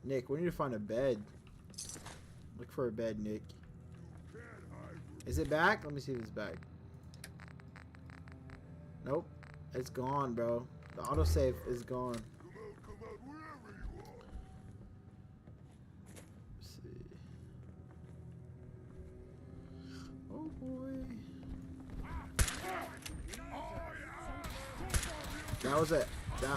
Nick, we need to find a bed. Look for a bed, Nick. Is it back? Let me see if it's back. Nope. It's gone, bro. The autosave is gone. Let's see. Oh boy. That was it.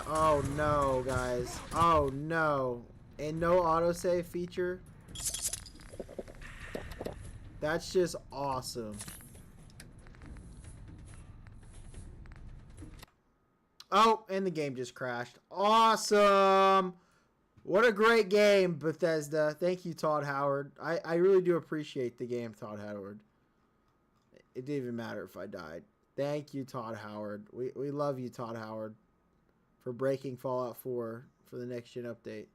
Oh no, guys. Oh no. And no autosave feature. That's just awesome. Oh, and the game just crashed. Awesome. What a great game, Bethesda. Thank you, Todd Howard. I really do appreciate the game, Todd Howard. It didn't even matter if I died. Thank you, Todd Howard. We love you, Todd Howard, for breaking Fallout 4 for the next gen update.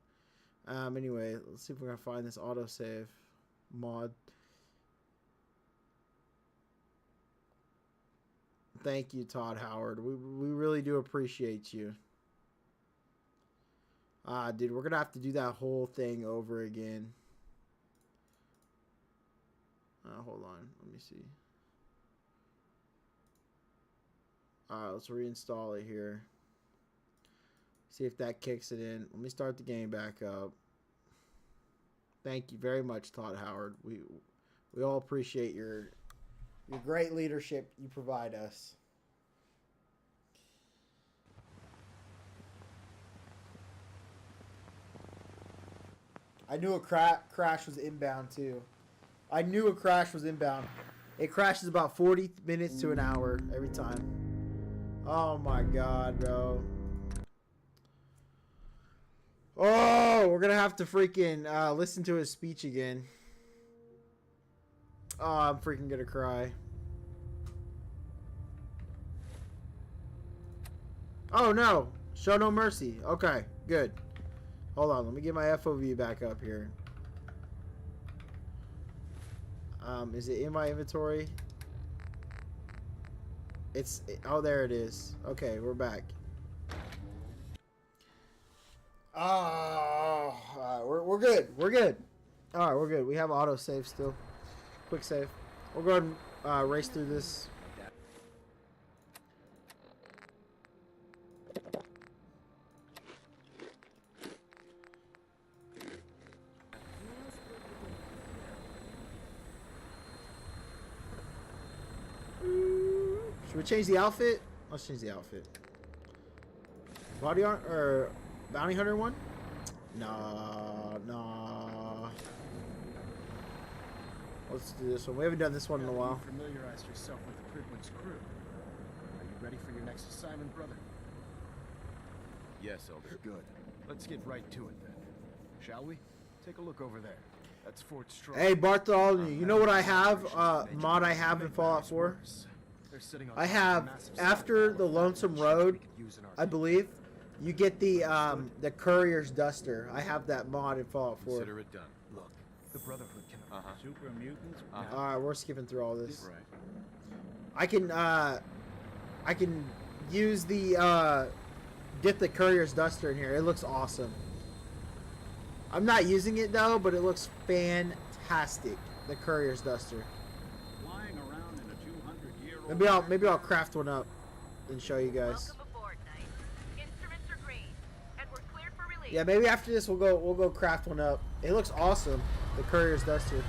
Anyway, let's see if we're gonna find this autosave mod. Thank you, Todd Howard. We really do appreciate you. Dude, we're gonna have to do that whole thing over again. Hold on, let me see. Let's reinstall it here. See if that kicks it in. Let me start the game back up. Thank you very much, Todd Howard. We all appreciate your great leadership you provide us. I knew a crash was inbound too. I knew a crash was inbound. It crashes about 40 minutes to an hour every time. Oh my god, bro. Oh, we're gonna have to freaking listen to his speech again. Oh, I'm freaking gonna cry. Oh no, show no mercy. Okay, good. Hold on, let me get my FOV back up here. Is it in my inventory? Oh, there it is. Okay, we're back. Oh, we're good. We're good. All right, we're good. We have auto save still. Quick save. We'll go ahead and race through this. Should we change the outfit? Let's change the outfit. Body art or bounty hunter one? Nah. Let's do this one. We haven't done this one in a while. Familiarize yourself with the Prydwen's crew. Are you ready for your next assignment, brother? Yes, Elder. Good. Let's get right to it then. Shall we? Take a look over there. That's Fort Strong. Hey Bartholomew, you know what I have? Mod I have in Fallout 4? I have, after the Lonesome Road, I believe, you get the Courier's Duster. I have that mod in Fallout 4. Consider it done. Look, the Brotherhood can. Super mutants. Alright, we're skipping through all this. Right. I can use the get the Courier's Duster in here. It looks awesome. I'm not using it though, but it looks fantastic. The Courier's Duster. Flying around in a 200-year-old. Maybe I'll craft one up and show you guys. Welcome aboard, Knight. Instruments are green, and we're cleared for release. Yeah, maybe after this we'll go craft one up. It looks awesome. The Courier's Duster.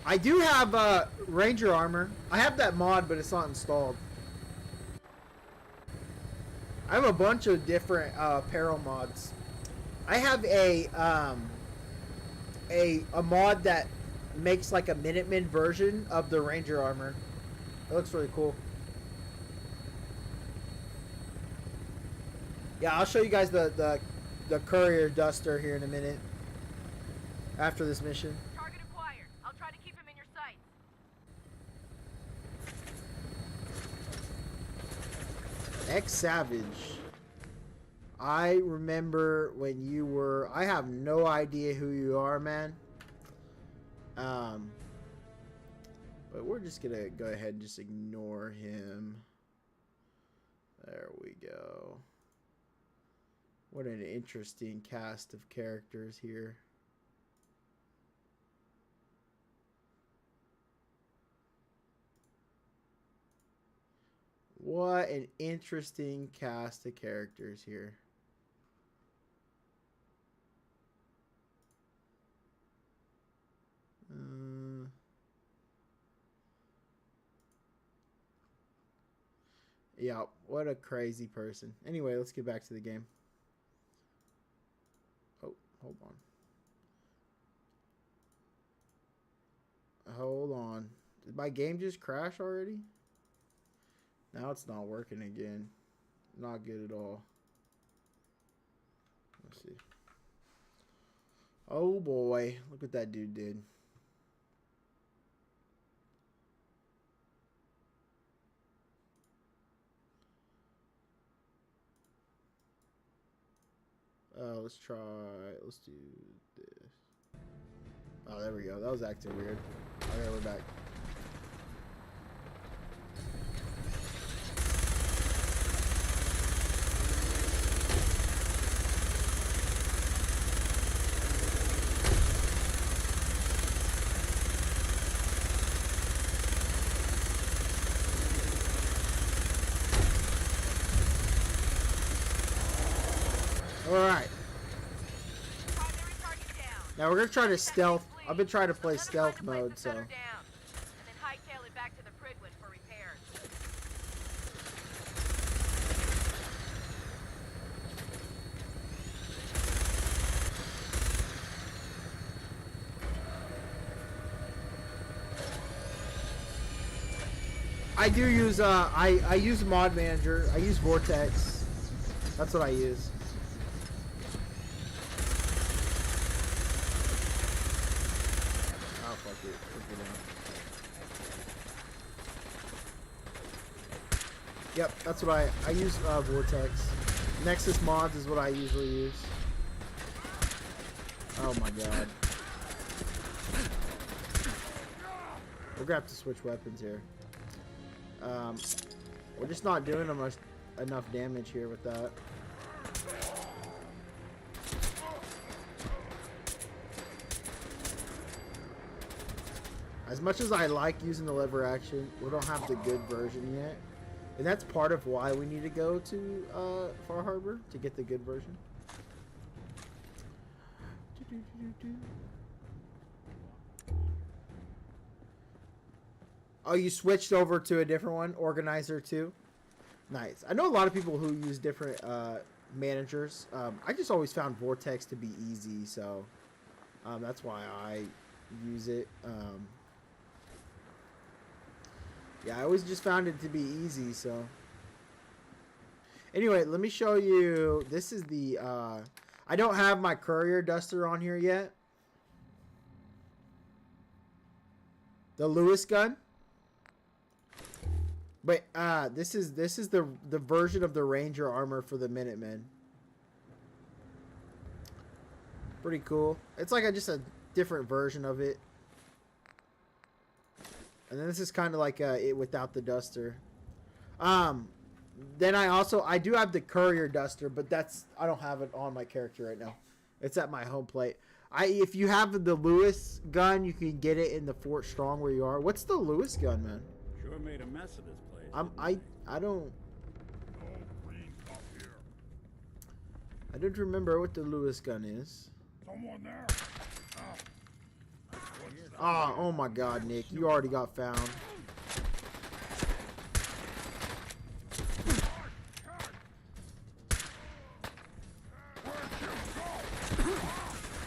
I do have Ranger armor. I have that mod, but it's not installed. I have a bunch of different apparel mods. I have a mod that makes like a Minuteman version of the Ranger armor. It looks really cool. Yeah, I'll show you guys the Courier Duster here in a minute. After this mission. Target acquired. I'll try to keep him in your sights. X-Savage. I remember when you were... I have no idea who you are, man. But we're just gonna go ahead and just ignore him. There we go. What an interesting cast of characters here. What an interesting cast of characters here. Yeah, what a crazy person. Anyway, let's get back to the game. Oh, hold on. Hold on. Did my game just crash already? Now it's not working again. Not good at all. Let's see. Oh boy, look what that dude did. Let's try. Let's do this. Oh, there we go. That was acting weird. Okay, we're back. Alright. Now we're gonna try to stealth. I've been trying to play stealth mode, so. And then hightail it back to the Prydwen for repairs. I do use I use Mod Manager. I use Vortex. That's what I use. Oh fuck it. Let's go down. Yep, that's what I use Vortex. Nexus mods is what I usually use. Oh my god. We're gonna have to switch weapons here. We're just not doing enough damage here with that. As much as I like using the lever action, we don't have the good version yet. And that's part of why we need to go to Far Harbor to get the good version. Oh, you switched over to a different one, Organizer 2? Nice. I know a lot of people who use different managers. I just always found Vortex to be easy, so that's why I use it. Yeah, I always just found it to be easy, so. Anyway, let me show you. This is the, I don't have my Courier Duster on here yet. The Lewis gun. But this is the version of the Ranger armor for the Minutemen. Pretty cool. It's like just a different version of it. And then this is kind of like it without the duster. Then I do have the Courier Duster, but I don't have it on my character right now. It's at my home plate. If you have the Lewis gun, you can get it in the Fort Strong where you are. What's the Lewis gun, man? Sure made a mess of this place. I don't remember what the Lewis gun is. Someone there. Oh my god, Nick, you already got found.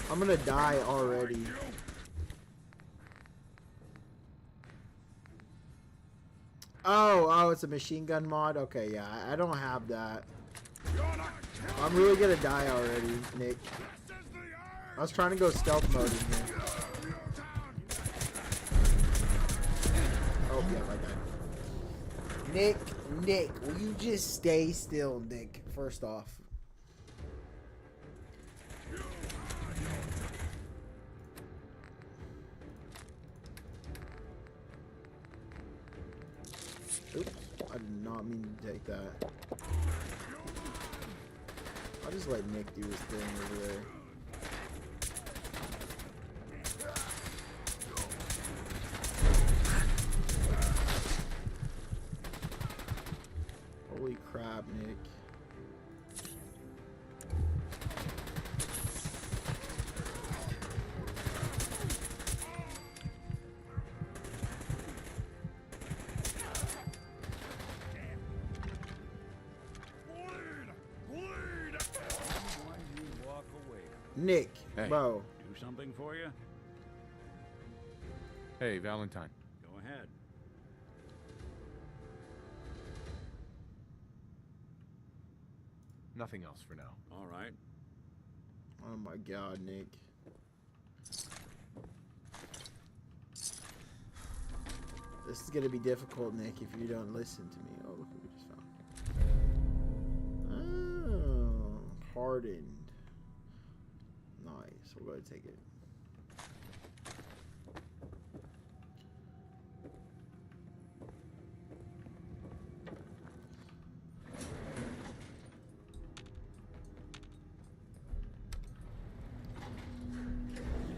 I'm gonna die already. Oh, it's a machine gun mod? Okay, yeah, I don't have that. I'm really gonna die already, Nick. I was trying to go stealth mode in here. Oh, yeah, I died. Nick, will you just stay still, Nick, first off? Oops, I did not mean to take that. I'll just let Nick do his thing over there. Holy crap, Nick. Nick, hey. Bro. Do something for you? Hey, Valentine. Go ahead. Nothing else for now. All right. Oh my god, Nick. This is gonna be difficult, Nick, if you don't listen to me. Oh, look what we just found. Oh, hardened. Nice. We'll go ahead and take it.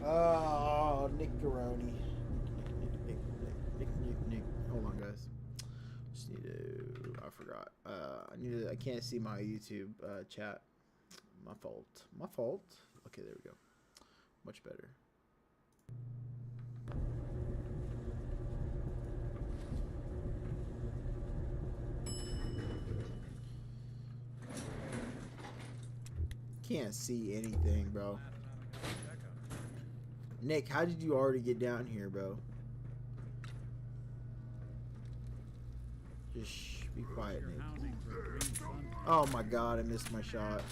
Oh, Nick-a-roni. Nick. Hold on, guys. Just need to. I forgot. I can't see my YouTube chat. My fault. Okay, there we go. Much better. Can't see anything, bro. Nick, how did you already get down here, bro? Just shh, be quiet, Nick. Oh my god, I missed my shot.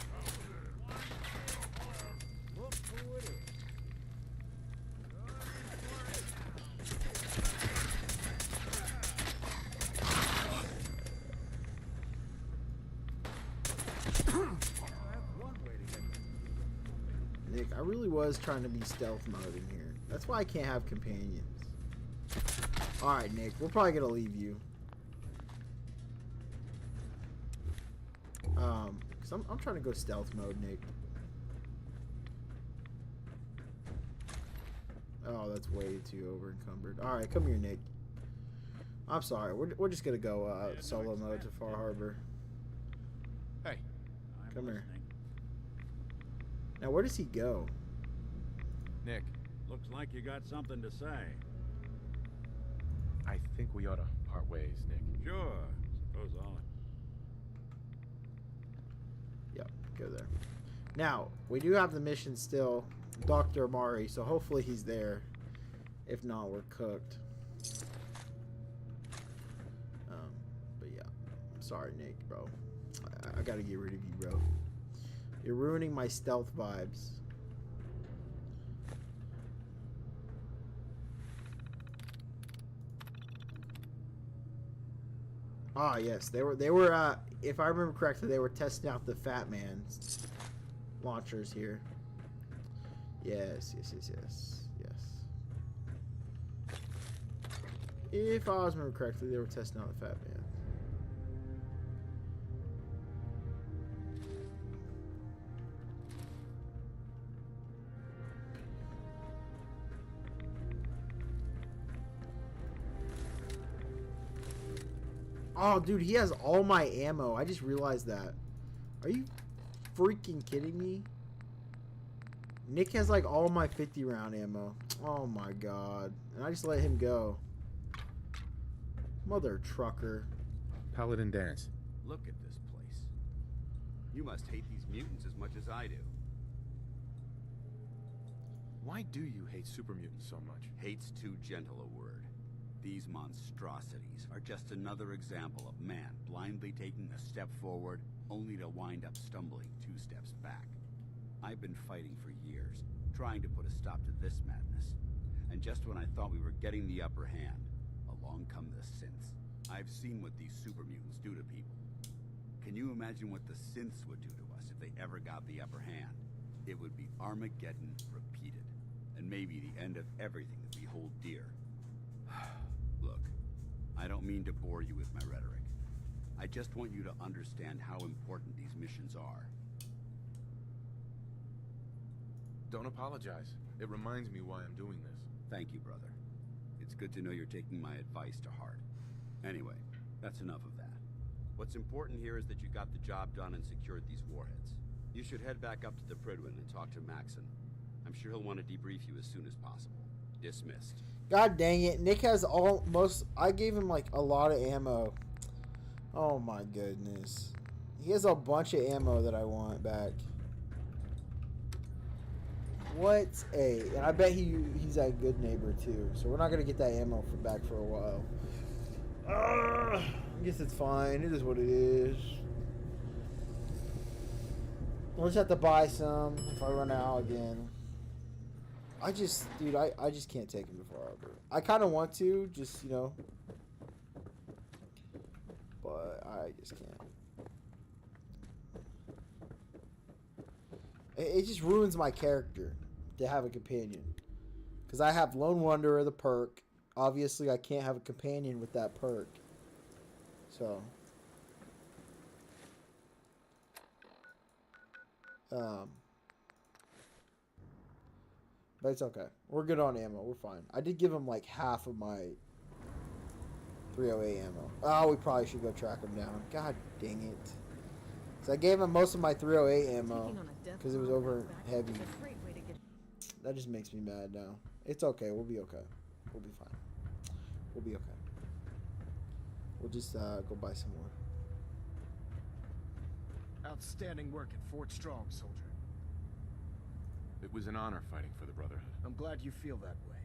Nick, I really was trying to be stealth mode in here. That's why I can't have companions. Alright, Nick, we're probably gonna leave you. Cause I'm trying to go stealth mode, Nick. Oh, that's way too over encumbered. Alright, come here, Nick. I'm sorry, we're just gonna go solo mode to Far Harbor. Hey. Come here. Now, where does he go? Nick. Looks like you got something to say. I think we ought to part ways, Nick. Sure. Suppose I'll... Yep, go there. Now, we do have the mission still. Dr. Amari, so hopefully he's there. If not, we're cooked. But yeah. I'm sorry, Nick, bro. I gotta get rid of you, bro. You're ruining my stealth vibes. Ah, yes, they were if I remember correctly, they were testing out the Fat Man launchers here. Yes. If I remember correctly, they were testing out the Fat Man. Oh, dude, he has all my ammo. I just realized that. Are you freaking kidding me? Nick has like all my 50 round ammo. Oh my god. And I just let him go. Mother trucker. Paladin Danse. Look at this place. You must hate these mutants as much as I do. Why do you hate super mutants so much? Hate's too gentle a word. These monstrosities are just another example of man blindly taking a step forward, only to wind up stumbling 2 steps back. I've been fighting for years, trying to put a stop to this madness. And just when I thought we were getting the upper hand, along come the synths. I've seen what these super mutants do to people. Can you imagine what the synths would do to us if they ever got the upper hand? It would be Armageddon repeated, and maybe the end of everything that we hold dear. Look, I don't mean to bore you with my rhetoric. I just want you to understand how important these missions are. Don't apologize. It reminds me why I'm doing this. Thank you, brother. It's good to know you're taking my advice to heart. Anyway, that's enough of that. What's important here is that you got the job done and secured these warheads. You should head back up to the Prydwen and talk to Maxon. I'm sure he'll want to debrief you as soon as possible. Dismissed. God dang it. Nick has I gave him like a lot of ammo. Oh my goodness. He has a bunch of ammo that I want back. And I bet he's a good neighbor too. So we're not gonna get that ammo back for a while. I guess it's fine. It is what it is. We'll just have to buy some if I run out again. I just, dude, I just can't take him to Far Harbor. I kind of want to, just, you know. But I just can't. It just ruins my character to have a companion. Because I have Lone Wanderer, the perk. Obviously, I can't have a companion with that perk. So. But it's okay. We're good on ammo. We're fine. I did give him like half of my 308 ammo. Oh, we probably should go track him down. God dang it. So I gave him most of my 308 ammo because it was over heavy. That just makes me mad now. It's okay. We'll be okay. We'll be fine. We'll be okay. We'll just go buy some more. Outstanding work at Fort Strong, soldier. It was an honor fighting for the Brotherhood. I'm glad you feel that way,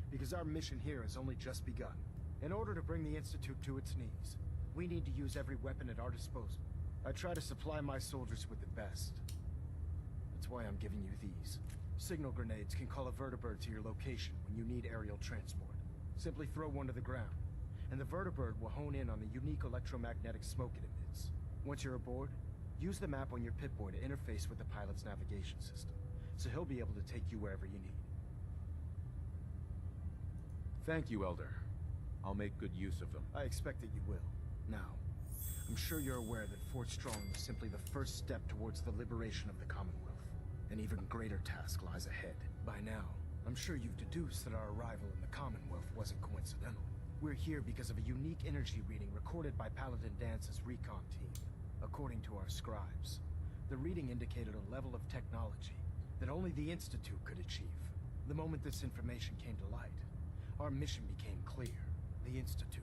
because our mission here has only just begun. In order to bring the Institute to its knees, we need to use every weapon at our disposal. I try to supply my soldiers with the best. That's why I'm giving you these. Signal grenades can call a vertibird to your location when you need aerial transport. Simply throw one to the ground, and the vertibird will hone in on the unique electromagnetic smoke it emits. Once you're aboard, use the map on your Pip-Boy to interface with the pilot's navigation system, so he'll be able to take you wherever you need. Thank you, Elder. I'll make good use of them. I expect that you will. Now, I'm sure you're aware that Fort Strong was simply the first step towards the liberation of the Commonwealth. An even greater task lies ahead. By now, I'm sure you've deduced that our arrival in the Commonwealth wasn't coincidental. We're here because of a unique energy reading recorded by Paladin Dance's recon team. According to our scribes, the reading indicated a level of technology that only the Institute could achieve. The moment this information came to light, our mission became clear. The Institute,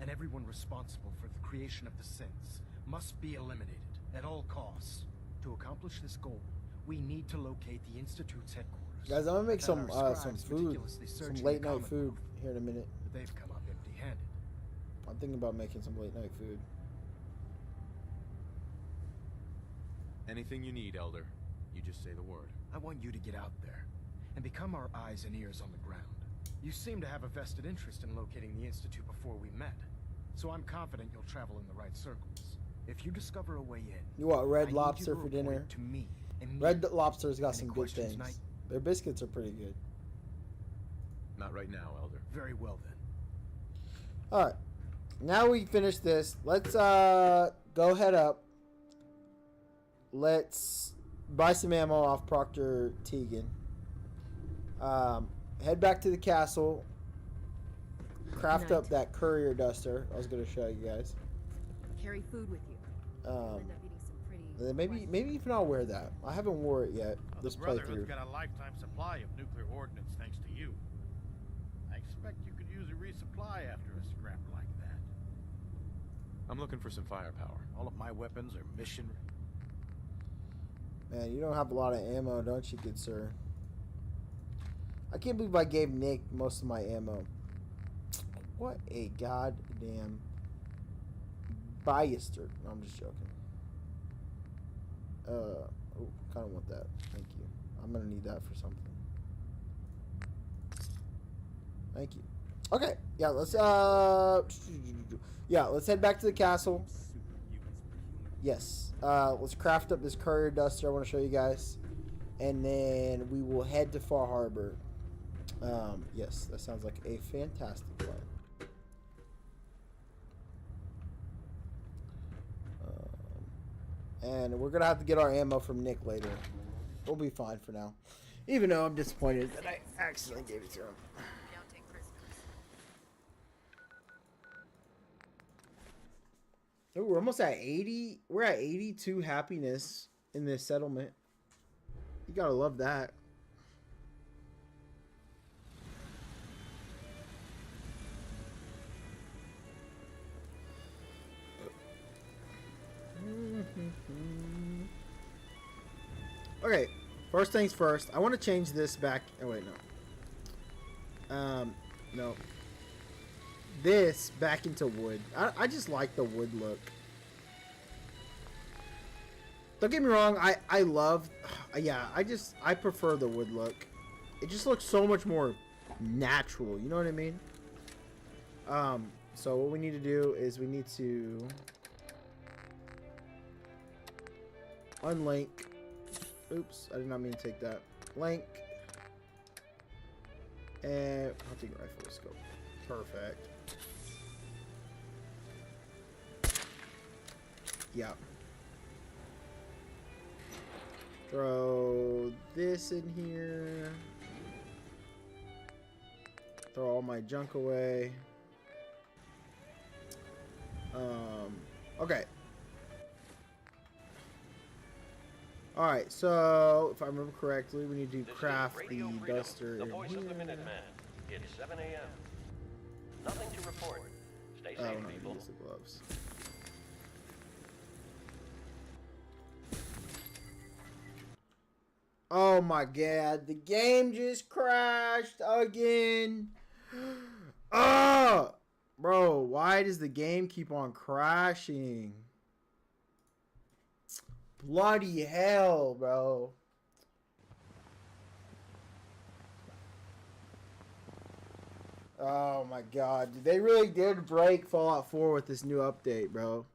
and everyone responsible for the creation of the synths, must be eliminated at all costs. To accomplish this goal, we need to locate the Institute's headquarters. Guys, I'm gonna make some food, meticulously some searching late the night food here in a minute. But they've come up empty-handed. I'm thinking about making some late night food. Anything you need, Elder. You just say the word. I want you to get out there and become our eyes and ears on the ground. You seem to have a vested interest in locating the Institute before we met, so I'm confident you'll travel in the right circles. If you discover a way in, You want I Red need Lobster you to for dinner? report to me Red Lobster's got Any some good questions, things. Knight? Their biscuits are pretty good. Not right now, Elder. Very well then. Alright. Now we finish this. Let's go head up. Let's buy some ammo off Proctor Tegan. Head back to the castle. Craft up that courier duster I was going to show you guys. Carry food with you. You'll end up eating some pretty... Maybe even I'll wear that. I haven't wore it yet. Well, This the Brotherhood's playthrough. got a lifetime supply of nuclear ordnance thanks to you. I expect you could use a resupply after a scrap like that. I'm looking for some firepower. All of my weapons are mission... Man, you don't have a lot of ammo, don't you, good sir? I can't believe I gave Nick most of my ammo. What a goddamn bastard. No, I'm just joking. Oh, kind of want that. Thank you. I'm gonna need that for something. Thank you. Okay, yeah, let's let's head back to the castle. Yes. Let's craft up this courier duster I want to show you guys. And then we will head to Far Harbor. Yes, that sounds like a fantastic plan. And we're going to have to get our ammo from Nick later. We'll be fine for now. Even though I'm disappointed that I accidentally gave it to him. Ooh, we're almost at 80. We're at 82 happiness in this settlement. You gotta love that. Okay, first things first. I want to change this back. Oh wait, no. No. This back into wood. I just like the wood look. Don't get me wrong. I love. Yeah, I prefer the wood look. it just looks so much more natural. You know what I mean? So what we need to do is we need to unlink. Oops, I did not mean to take that. Link. And hunting rifle scope. Perfect. Yeah. Throw this in here. Throw all my junk away. Okay. Alright, so if I remember correctly, we need to craft the duster in voice here. of the Minuteman. It's 7 a.m. Nothing to report. Stay safe, people. Use the gloves. Oh my god, the game just crashed again. Oh, bro, why does the game keep on crashing? Bloody hell, bro. Oh my god, they really did break Fallout 4 with this new update, bro.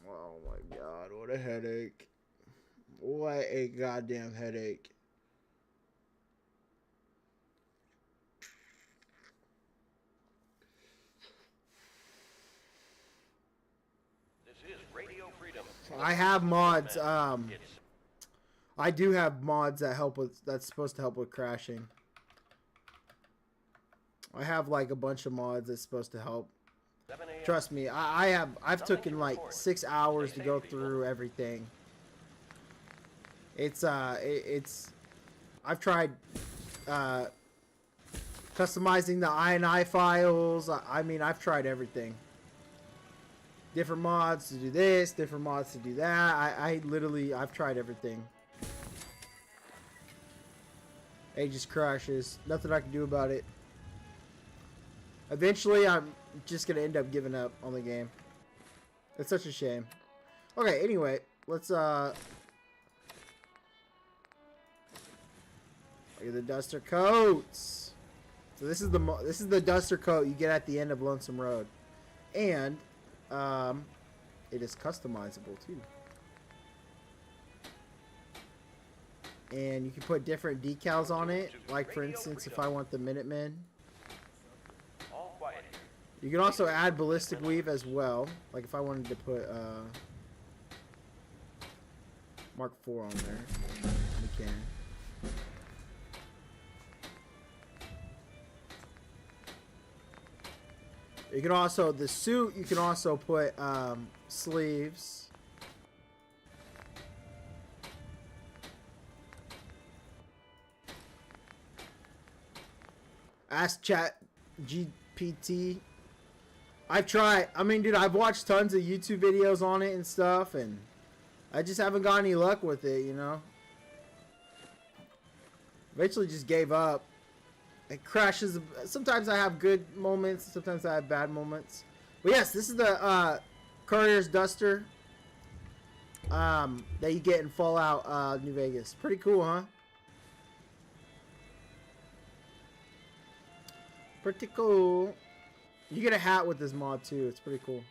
Oh my god, what a headache. What a goddamn headache. This is Radio Freedom. I have mods, I do have mods that help with, that's supposed to help with crashing. I have like a bunch of mods that's supposed to help. Trust me, I've taken like 6 hours to go through everything. It's I've tried customizing the INI files. I mean, I've tried everything. Different mods to do this, different mods to do that. I've tried everything. It just crashes. Nothing I can do about it. Eventually, I'm just gonna end up giving up on the game. It's such a shame. Okay, anyway, let's look at the duster coats. So this is the duster coat you get at the end of Lonesome Road, and it is customizable too. And you can put different decals on it. Like for instance, if I want the Minutemen. You can also add ballistic weave as well. Like if I wanted to put Mark IV on there, we can. You can also, the suit, you can also put sleeves. Ask Chat GPT. I've tried. I mean, dude, I've watched tons of YouTube videos on it and stuff, and I just haven't got any luck with it, you know? Eventually just gave up. It crashes. Sometimes I have good moments, sometimes I have bad moments. But yes, this is the Courier's Duster that you get in Fallout New Vegas. Pretty cool, huh? Pretty cool. You get a hat with this mod too. It's pretty cool.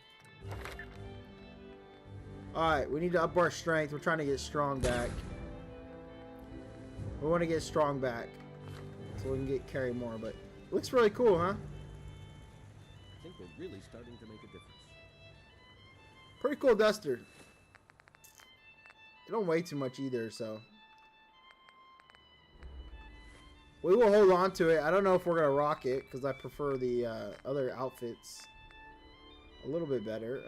Alright, we need to up our strength. We're trying to get strong back. We want to get strong back. So we can carry more, but it looks really cool, huh? I think we're really starting to make a difference. Pretty cool duster. It don't weigh too much either, so we will hold on to it. I don't know if we're gonna rock it because I prefer the other outfits a little bit better.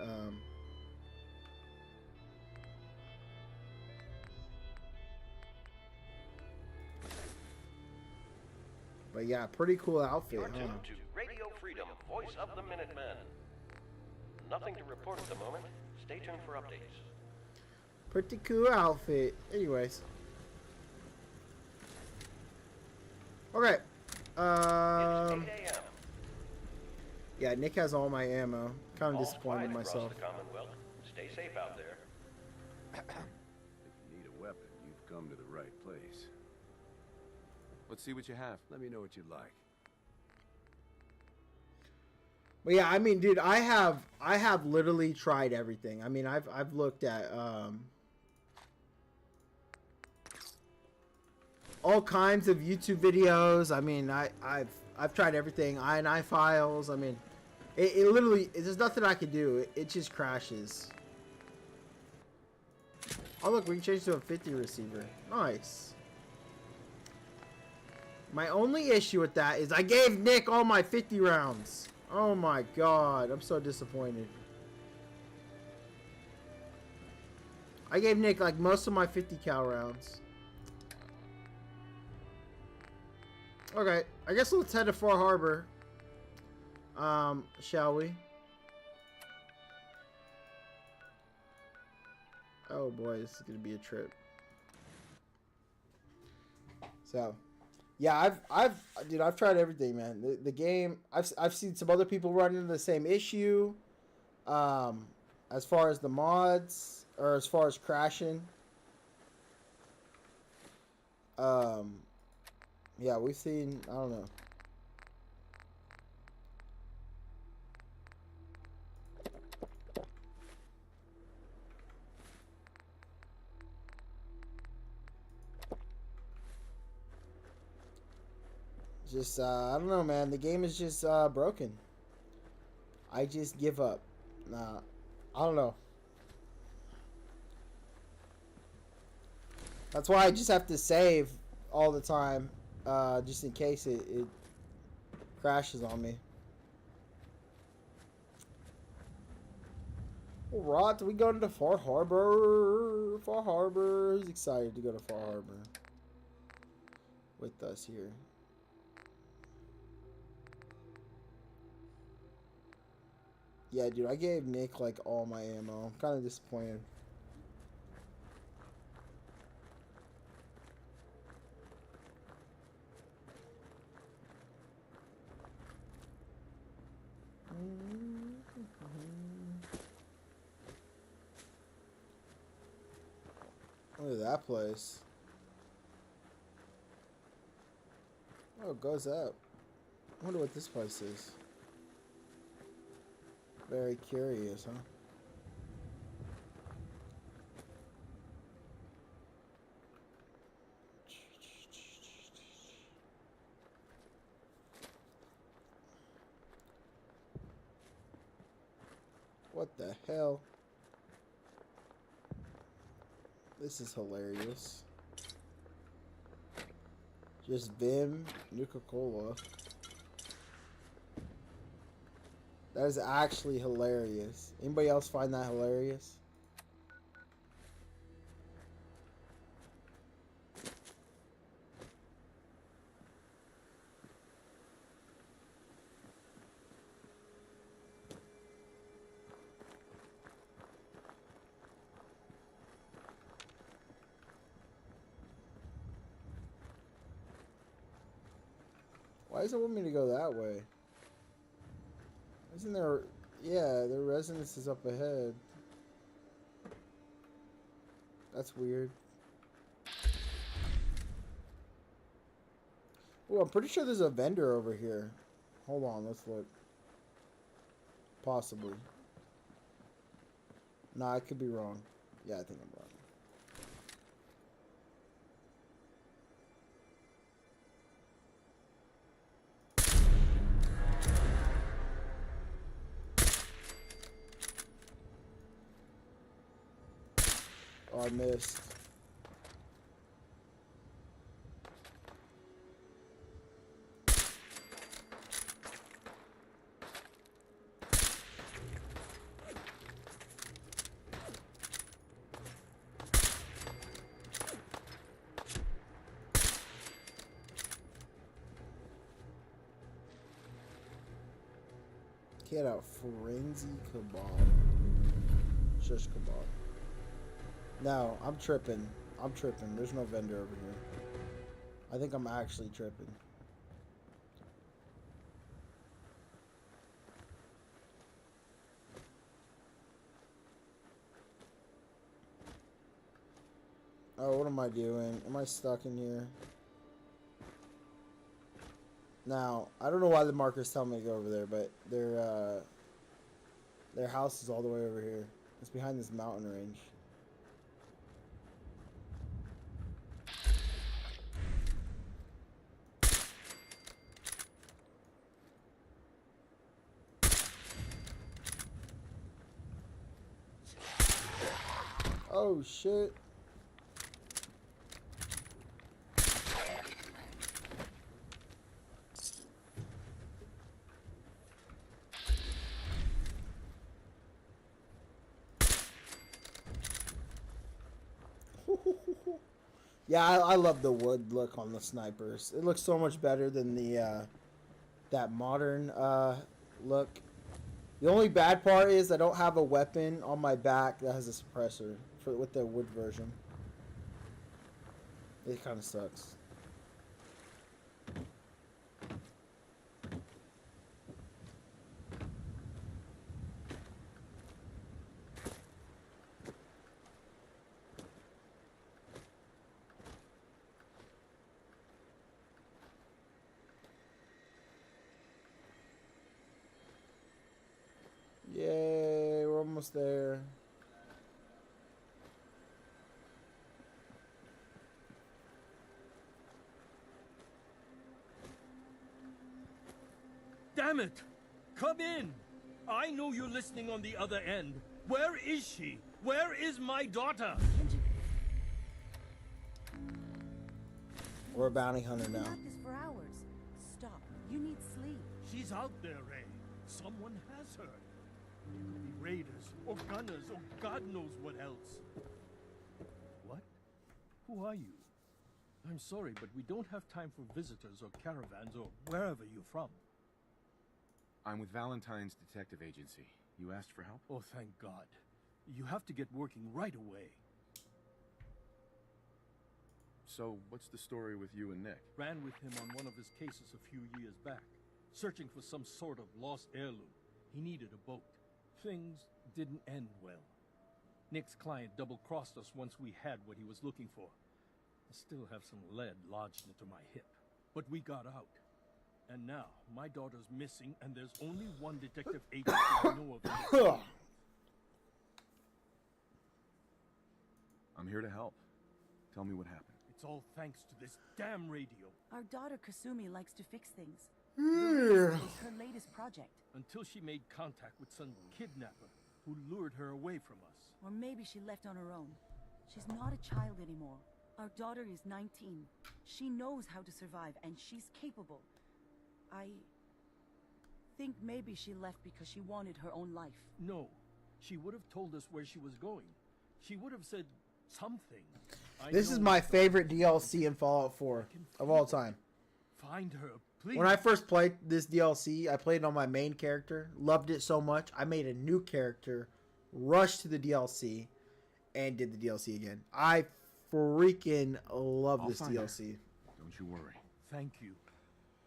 But yeah, pretty cool outfit, You're huh? tuned to Radio Freedom, voice of the Minutemen. Nothing to report at the moment. Stay tuned for updates. Pretty cool outfit. Anyways. Okay. Yeah, Nick has all my ammo. Kind of disappointed in myself. Stay safe out there. If you need a weapon, you've come to the right place. Let's see what you have. Let me know what you like. But yeah, I mean, dude, I have literally tried everything. I mean, I've looked at all kinds of YouTube videos. I mean, I've tried everything. INI files. I mean, it literally, there's nothing I can do. It just crashes. Oh look, we can change to a 50 receiver. Nice. My only issue with that is I gave Nick all my 50 rounds. Oh my god, I'm so disappointed. I gave Nick like most of my 50 cal rounds. Okay, I guess let's head to Far Harbor. Shall we? Oh boy, this is gonna be a trip. So, yeah, I've tried everything, man. The game, I've seen some other people run into the same issue. As far as the mods, or as far as crashing. Yeah, we've seen, I don't know. Just, I don't know, man. The game is just broken. I just give up. Nah, I don't know. That's why I just have to save all the time, just in case it crashes on me. Alright, we going to Far Harbor. Far Harbor. Who's excited to go to Far Harbor with us here? Yeah, dude, I gave Nick, like, all my ammo. I'm kind of disappointed. Look at that place. Oh, it goes up. I wonder what this place is. Very curious, huh? What the hell? This is hilarious. Just Vim, Nuka-Cola. That is actually hilarious. Anybody else find that hilarious? Why does it want me to go that way? Isn't there... Yeah, their residence is up ahead. That's weird. Oh, I'm pretty sure there's a vendor over here. Hold on, let's look. Possibly. Nah, I could be wrong. Yeah, I think I'm wrong. Oh, I missed. Get out, Frenzy Kebab. Shush Kebab. No, I'm tripping. I'm tripping. There's no vendor over here. I think I'm actually tripping. Oh, what am I doing? Am I stuck in here? Now, I don't know why the markers tell me to go over there, but their house is all the way over here. It's behind this mountain range. Oh shit. Yeah, I love the wood look on the snipers. It looks so much better than the that modern look. The only bad part is I don't have a weapon on my back that has a suppressor with the wood version. It kind of sucks. Yay, we're almost there. Damn it! Come in! I know you're listening on the other end. Where is she? Where is my daughter? We're a bounty hunter now. This for hours. Stop. You need sleep. She's out there, Ray. Someone has her. It could be raiders, or gunners, or God knows what else. What? Who are you? I'm sorry, but we don't have time for visitors or caravans or wherever you're from. I'm with Valentine's Detective Agency. You asked for help? Oh, thank God. You have to get working right away. So, what's the story with you and Nick? Ran with him on one of his cases a few years back, searching for some sort of lost heirloom. He needed a boat. Things didn't end well. Nick's client double-crossed us once we had what he was looking for. I still have some lead lodged into my hip. But we got out. And now, my daughter's missing, and there's only one detective agency I know of. I'm here to help. Tell me what happened. It's all thanks to this damn radio. Our daughter Kasumi likes to fix things. Yeah. It's her latest project. Until she made contact with some kidnapper who lured her away from us. Or maybe she left on her own. She's not a child anymore. Our daughter is 19. She knows how to survive, and she's capable. I think maybe she left because she wanted her own life. No. She would have told us where she was going. She would have said something. This is my favorite DLC in Fallout 4 of all time. Find her, please. When I first played this DLC, I played it on my main character. Loved it so much. I made a new character, rushed to the DLC, and did the DLC again. I freaking love this DLC. Don't you worry. Thank you.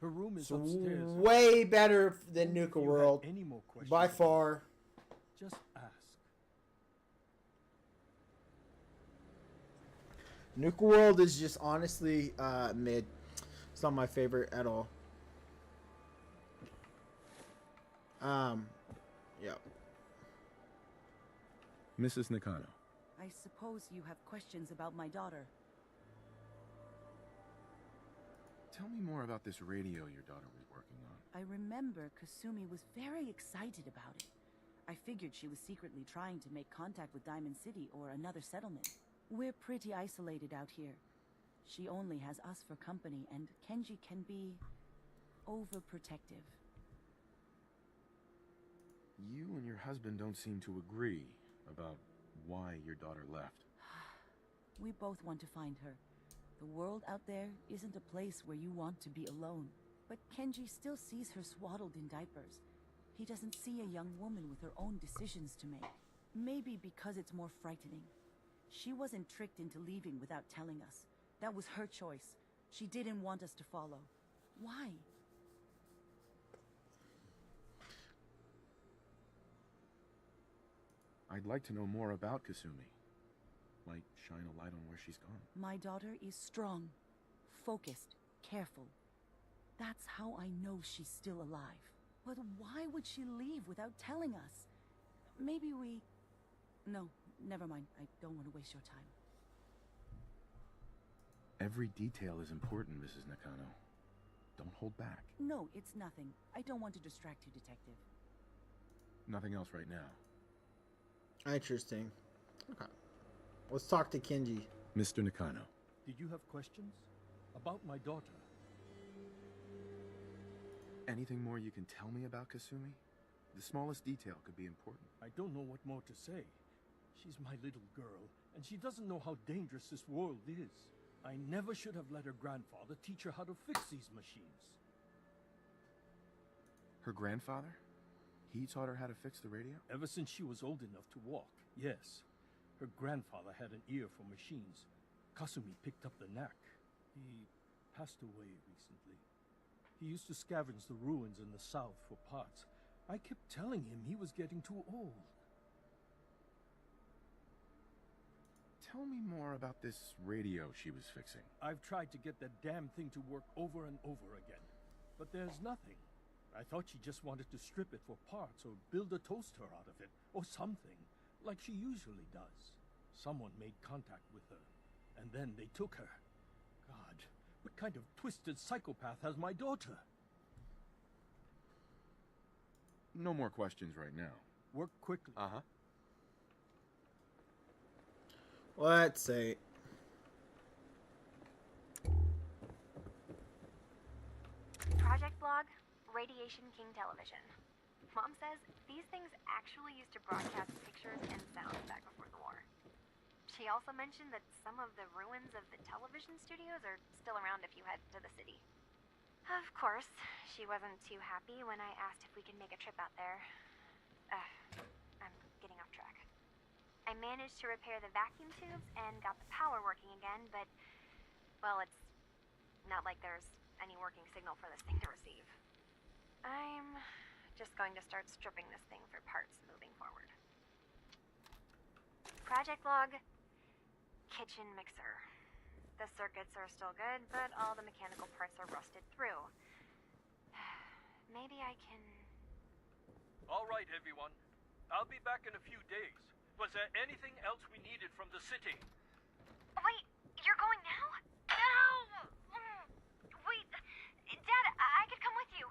Her room is It's upstairs. way better than Nuka World. Any more questions? By far. Just ask. Nuka World is just honestly mid. It's not my favorite at all. Yeah. Mrs. Nakano. I suppose you have questions about my daughter. Tell me more about this radio your daughter was working on. I remember Kasumi was very excited about it. I figured she was secretly trying to make contact with Diamond City or another settlement. We're pretty isolated out here. She only has us for company, and Kenji can be overprotective. You and your husband don't seem to agree about why your daughter left. We both want to find her. The world out there isn't a place where you want to be alone. But Kenji still sees her swaddled in diapers. He doesn't see a young woman with her own decisions to make. Maybe because it's more frightening. She wasn't tricked into leaving without telling us. That was her choice. She didn't want us to follow. Why? I'd like to know more about Kasumi. might shine a light on where she's gone. My daughter is strong, focused, careful. That's how I know she's still alive. But why would she leave without telling us? Maybe we... No, never mind. I don't want to waste your time. Every detail is important, Mrs. Nakano. Don't hold back. No, it's nothing. I don't want to distract you, Detective. Nothing else right now. Interesting. Okay. Let's talk to Kenji. Mr. Nakano. Did you have questions? About my daughter? Anything more you can tell me about Kasumi? The smallest detail could be important. I don't know what more to say. She's my little girl, and she doesn't know how dangerous this world is. I never should have let her grandfather teach her how to fix these machines. Her grandfather? He taught her how to fix the radio? Ever since she was old enough to walk, yes. Her grandfather had an ear for machines. Kasumi picked up the knack. He passed away recently. He used to scavenge the ruins in the south for parts. I kept telling him he was getting too old. Tell me more about this radio she was fixing. I've tried to get that damn thing to work over and over again, but there's nothing. I thought she just wanted to strip it for parts or build a toaster out of it, or something, like she usually does. Someone made contact with her, and then they took her. God, what kind of twisted psychopath has my daughter? No more questions right now. Work quickly. Uh-huh. Let's see. Project Blog, Radiation King Television. Mom says these things actually used to broadcast pictures and sound back before the war. She also mentioned that some of the ruins of the television studios are still around if you head to the city. Of course, she wasn't too happy when I asked if we could make a trip out there. I'm getting off track. I managed to repair the vacuum tubes and got the power working again, but, well, it's not like there's any working signal for this thing to receive. I'm just going to start stripping this thing for parts moving forward. Project Log, kitchen mixer. The circuits are still good, but all the mechanical parts are rusted through. Maybe I can... All right, everyone. I'll be back in a few days. Was there anything else we needed from the city? Wait, you're going now? No! Wait, Dad, I could come with you.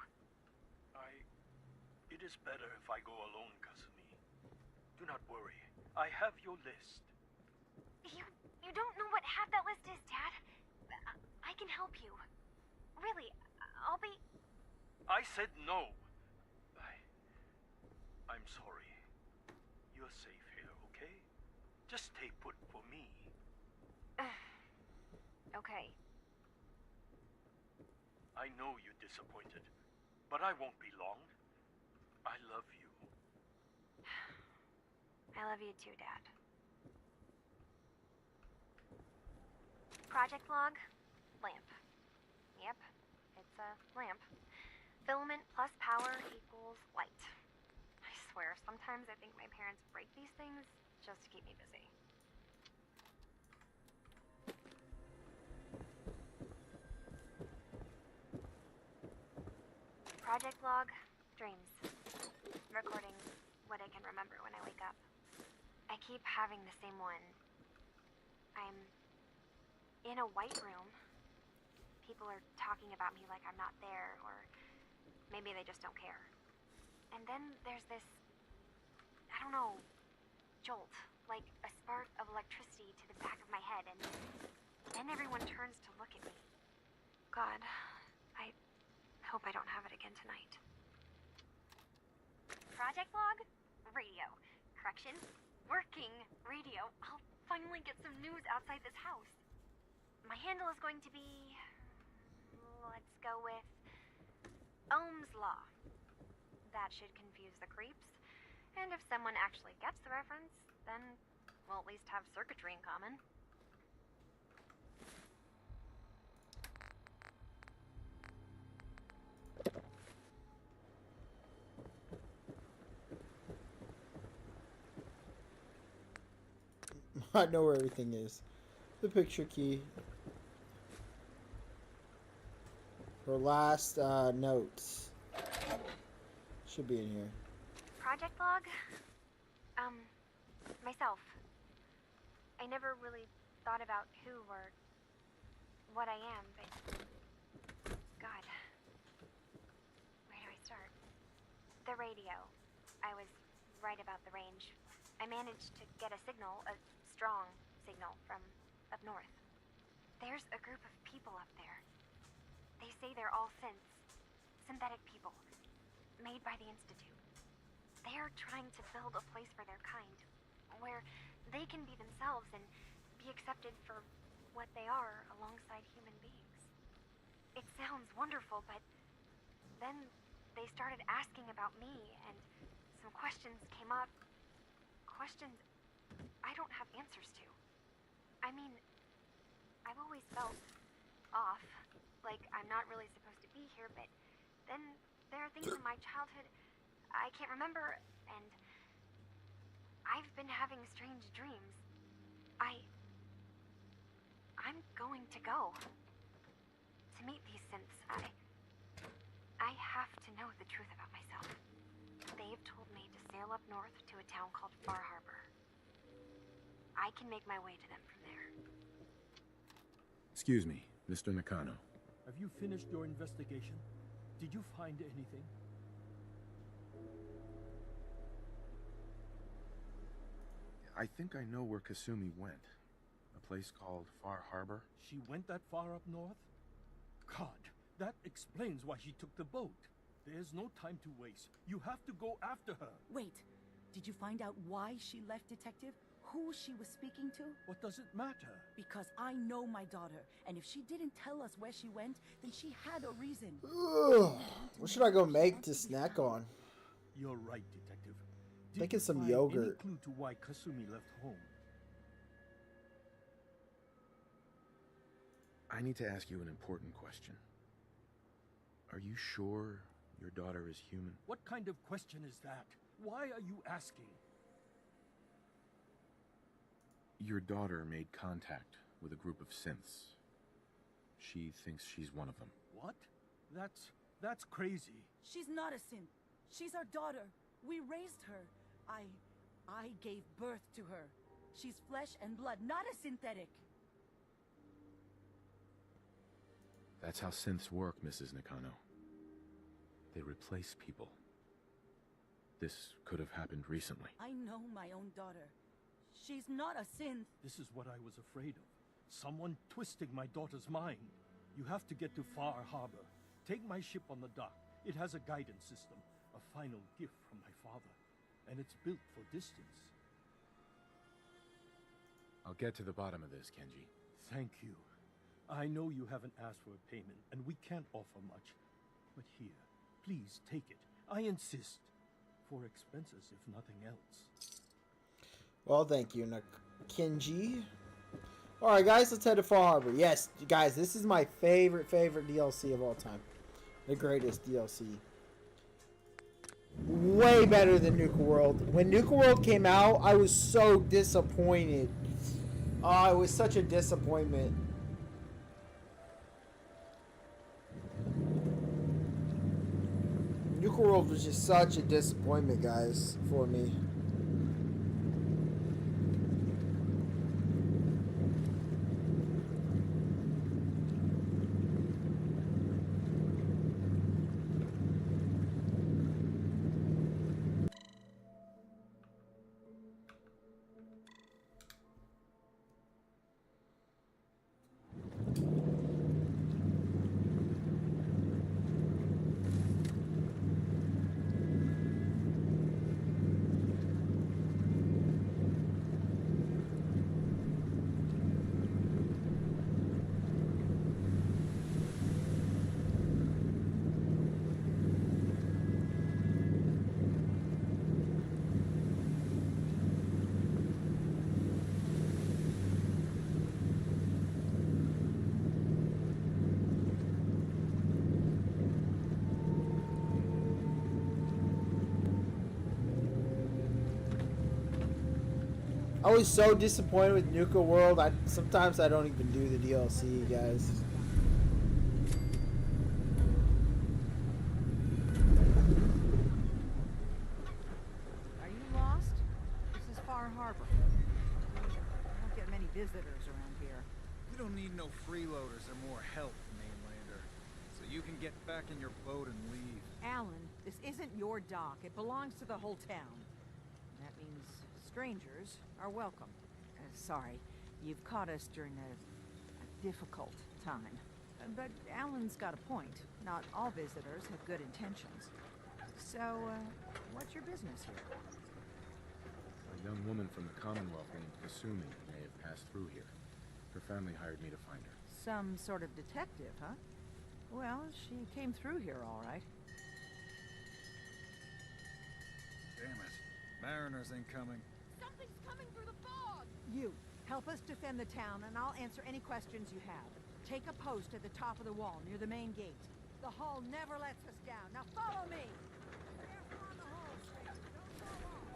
It is better if I go alone, Kasumi. Do not worry. I have your list. You don't know what half that list is, Dad. I can help you. Really, I'll be... I said no. I'm sorry. You're safe here, okay? Just stay put for me. Okay. I know you're disappointed, but I won't be long. I love you. I love you too, Dad. Project Log, lamp. Yep, it's a lamp. Filament plus power equals light. I swear, sometimes I think my parents break these things just to keep me busy. Project Log, dreams. Recording what I can remember when I wake up. I keep having the same one. I'm in a white room. People are talking about me like I'm not there, or maybe they just don't care. And then there's this, I don't know, jolt, like a spark of electricity to the back of my head, and then everyone turns to look at me. God, I hope I don't have it again tonight. Project Log, radio. Correction, working radio. I'll finally get some news outside this house. My handle is going to be, let's go with Ohm's Law. That should confuse the creeps. And if someone actually gets the reference, then we'll at least have circuitry in common. I know where everything is. The picture key. Her last notes. Should be in here. Project log? Myself. I never really thought about who or what I am, but... God. Where do I start? The radio. I was right about the range. I managed to get a signal, a strong signal, from up north. There's a group of people up there. They say they're all synths. Synthetic people. Made by the Institute. They're trying to build a place for their kind, where they can be themselves and be accepted for what they are alongside human beings. It sounds wonderful, but then they started asking about me, and some questions came up. Questions I don't have answers to. I mean, I've always felt off, like I'm not really supposed to be here, but then there are things in my childhood I can't remember, and I've been having strange dreams. I'm going to go. To meet these synths, I have to know the truth about myself. They've told me to sail up north to a town called Far Harbor. I can make my way to them from there. Excuse me, Mr. Nakano. Have you finished your investigation? Did you find anything? I think I know where Kasumi went. A place called Far Harbor. She went that far up north? God, that explains why she took the boat. There's no time to waste. You have to go after her. Wait, did you find out why she left, Detective? Who she was speaking to? What does it matter? Because I know my daughter, and if she didn't tell us where she went, then she had a reason. Ugh. What should I go make to snack on? You're right, Detective. Thinking some find yogurt. Any clue to why Kasumi left home? I need to ask you an important question. Are you sure your daughter is human? What kind of question is that? Why are you asking? Your daughter made contact with a group of synths. She thinks she's one of them. What? That's crazy. She's not a synth. She's our daughter. We raised her. I gave birth to her. She's flesh and blood, not a synthetic. That's how synths work, Mrs. Nakano. They replace people. This could have happened recently. I know my own daughter. She's not a synth. This is what I was afraid of. Someone twisting my daughter's mind. You have to get to Far Harbor. Take my ship on the dock. It has a guidance system, a final gift from my father, and it's built for distance. I'll get to the bottom of this, Kenji. Thank you. I know you haven't asked for a payment, and we can't offer much. But here, please take it. I insist. For expenses, if nothing else. Well, thank you, Kenji. Alright, guys, let's head to Far Harbor. Yes, guys, this is my favorite DLC of all time. The greatest DLC. Way better than Nuka World. When Nuka World came out, I was so disappointed. Oh, it was such a disappointment. Nuka World was just such a disappointment, guys, for me. I was so disappointed with Nuka World. Sometimes I don't even do the DLC, guys. Are you lost? This is Far Harbor. We don't get many visitors around here. We don't need no freeloaders or more help, mainlander. So you can get back in your boat and leave. Alan, this isn't your dock. It belongs to the whole town. That means strangers are welcome. Sorry, you've caught us during a difficult time. But Alan's got a point. Not all visitors have good intentions. So, what's your business here? A young woman from the Commonwealth named Kasumi may have passed through here. Her family hired me to find her. Some sort of detective, huh? Well, she came through here all right. Damn it. Mariners ain't coming. Something's coming through the fog! You, help us defend the town, and I'll answer any questions you have. Take a post at the top of the wall, near the main gate. The Hall never lets us down. Now follow me! Careful on the Hall, stranger. Don't fall off.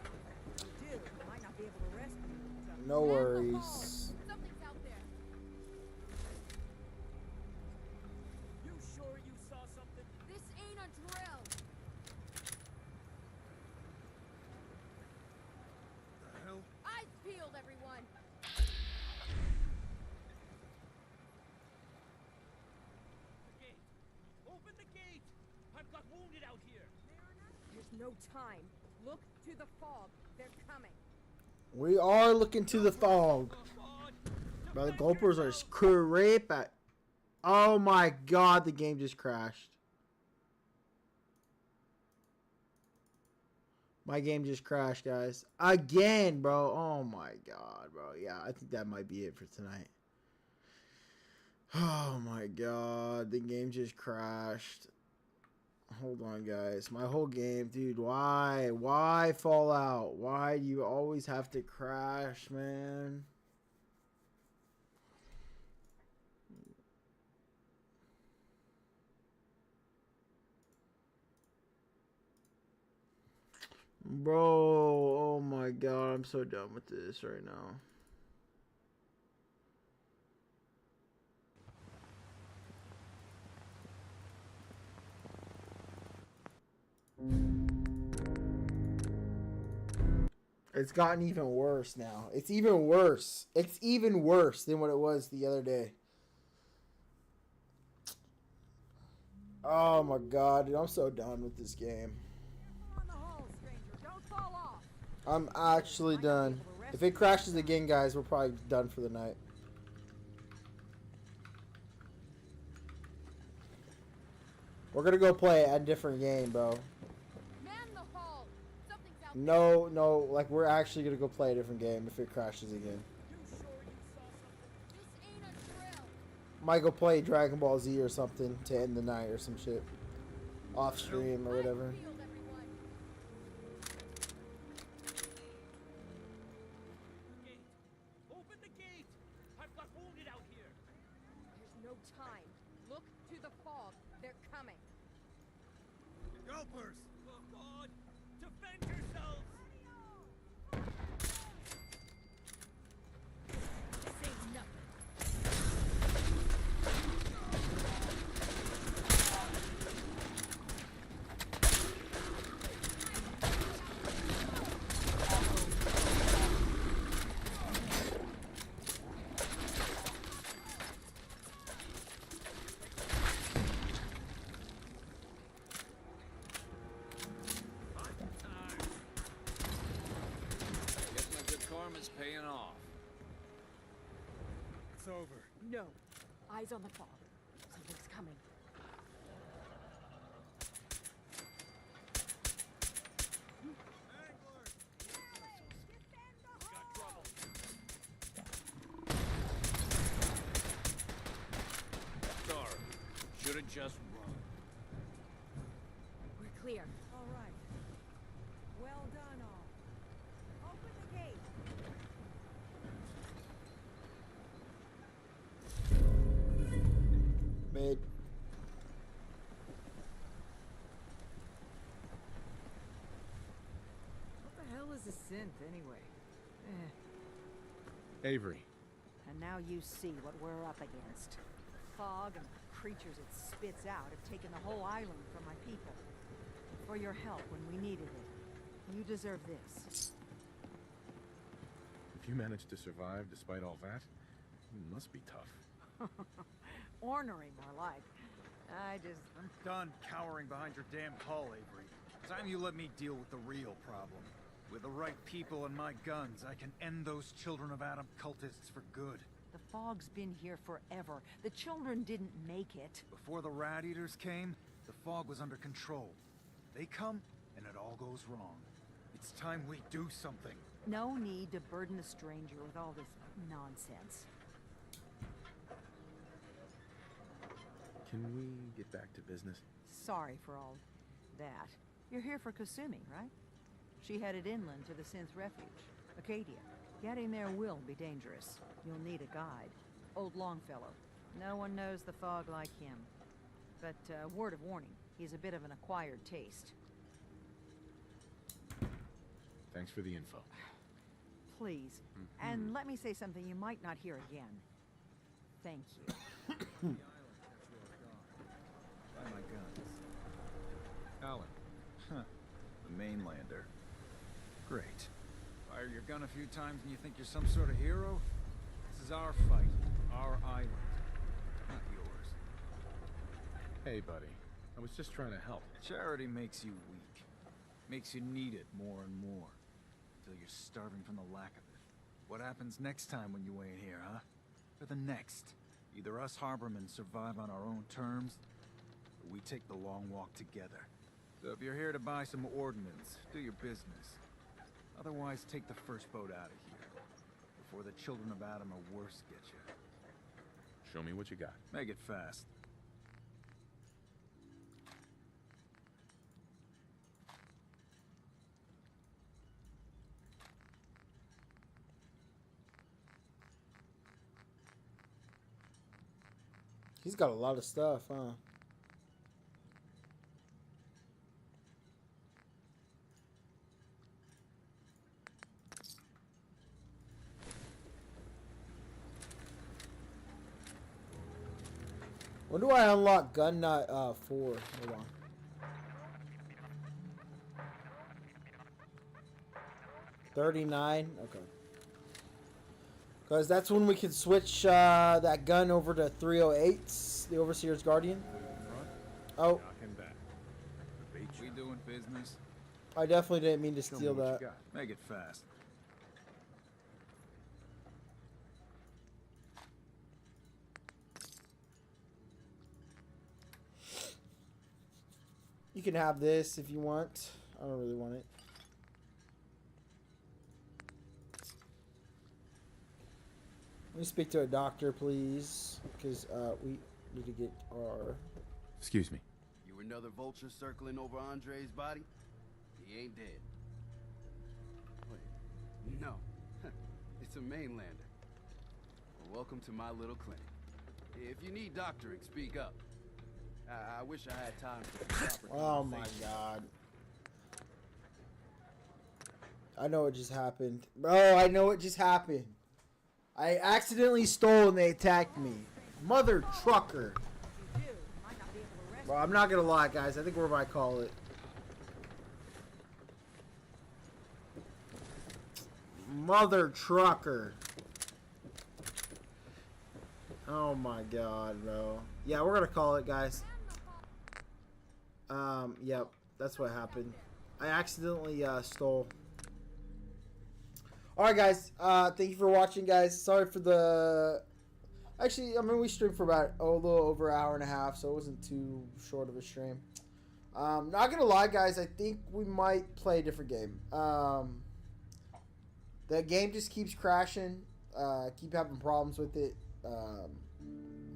If you do, I might not be able to rescue you. No worries. Something's out there. You sure you saw something? This ain't a drill. The hell? Eyes peeled, everyone. The gate. Open the gate. I've got wounded out here. There's no time. Look to the fog. They're coming. We are looking to the fog. Bro, the Gulpers are creeping. Oh my god, the game just crashed. My game just crashed, guys. Again, bro. Oh my god, bro. Yeah, I think that might be it for tonight. Oh my god, the game just crashed. Hold on, guys. My whole game, dude. Why? Why Fallout? Why do you always have to crash, man? Bro, oh my god, I'm so done with this right now. It's gotten even worse now. It's even worse. It's even worse than what it was the other day. Oh my god, dude, I'm so done with this game. I'm actually done. If it crashes again, guys, we're probably done for the night. We're gonna go play a different game, bro. No, like we're actually gonna go play a different game if it crashes again. Might go play Dragon Ball Z or something to end the night or some shit. Off stream or whatever. Open the gate. I've got wounded out here. There's no time. Look to the fog. They're coming. Gulpers! Oh God! Defend yourselves! This ain't nothing. Karma's paying off. It's over. No. Eyes on the fog. Something's coming. Got trouble. Sorry. Should've just run. We're clear. All right. Well done, all. Open the gate. Mid. What the hell is a synth, anyway? Avery. And now you see what we're up against. Fog and the creatures it spits out have taken the whole island from my people. For your help when we needed it. You deserve this. If you managed to survive despite all that, it must be tough. Ornery, more like. I'm done cowering behind your damn hull, Avery. Time you let me deal with the real problem. With the right people and my guns, I can end those Children of Adam cultists for good. The fog's been here forever. The children didn't make it. Before the Rat Eaters came, the fog was under control. They come, and it all goes wrong. It's time we do something. No need to burden the stranger with all this nonsense. Can we get back to business? Sorry for all that. You're here for Kasumi, right? She headed inland to the Synth Refuge, Acadia. Getting there will be dangerous. You'll need a guide. Old Longfellow. No one knows the fog like him. But, word of warning, he's a bit of an acquired taste. Thanks for the info. Please. And let me say something you might not hear again. Thank you. By my guns. Alan. Huh. The mainlander. Great. Fire your gun a few times and you think you're some sort of hero? This is our fight. Our island. Not yours. Hey, buddy. I was just trying to help. Charity makes you weak. Makes you need it more and more. Until you're starving from the lack of it. What happens next time when you ain't here, huh? Or the next? Either us Harbormen survive on our own terms, or we take the long walk together. So if you're here to buy some ordnance, do your business. Otherwise, take the first boat out of here. Before the Children of Adam or worse get you. Show me what you got. Make it fast. He's got a lot of stuff, huh? When do I unlock gun nut 4? Hold on. $39? Okay. Because that's when we can switch that gun over to 308s, the Overseer's Guardian. Oh. We doing business? I definitely didn't mean to steal that. Make it fast. You can have this if you want. I don't really want it. Let me speak to a doctor, please, because we need to get our... Excuse me. You another vulture circling over Andre's body? He ain't dead. Wait, no. It's a mainlander. Well, welcome to my little clinic. If you need doctoring, speak up. I wish I had time for the proper Oh my god. I know what just happened. Bro, I know what just happened. I accidentally stole and they attacked me. Mother trucker. Bro, I'm not gonna lie, guys. I think we're gonna call it. Mother trucker. Oh my god, bro. Yeah, we're gonna call it, guys. Yep, that's what happened. I accidentally stole. Alright, guys. Thank you for watching, guys. Sorry for the... Actually, I mean, we streamed for about a little over an hour and a half, so it wasn't too short of a stream. Not gonna lie, guys. I think we might play a different game. The game just keeps crashing. Keep having problems with it.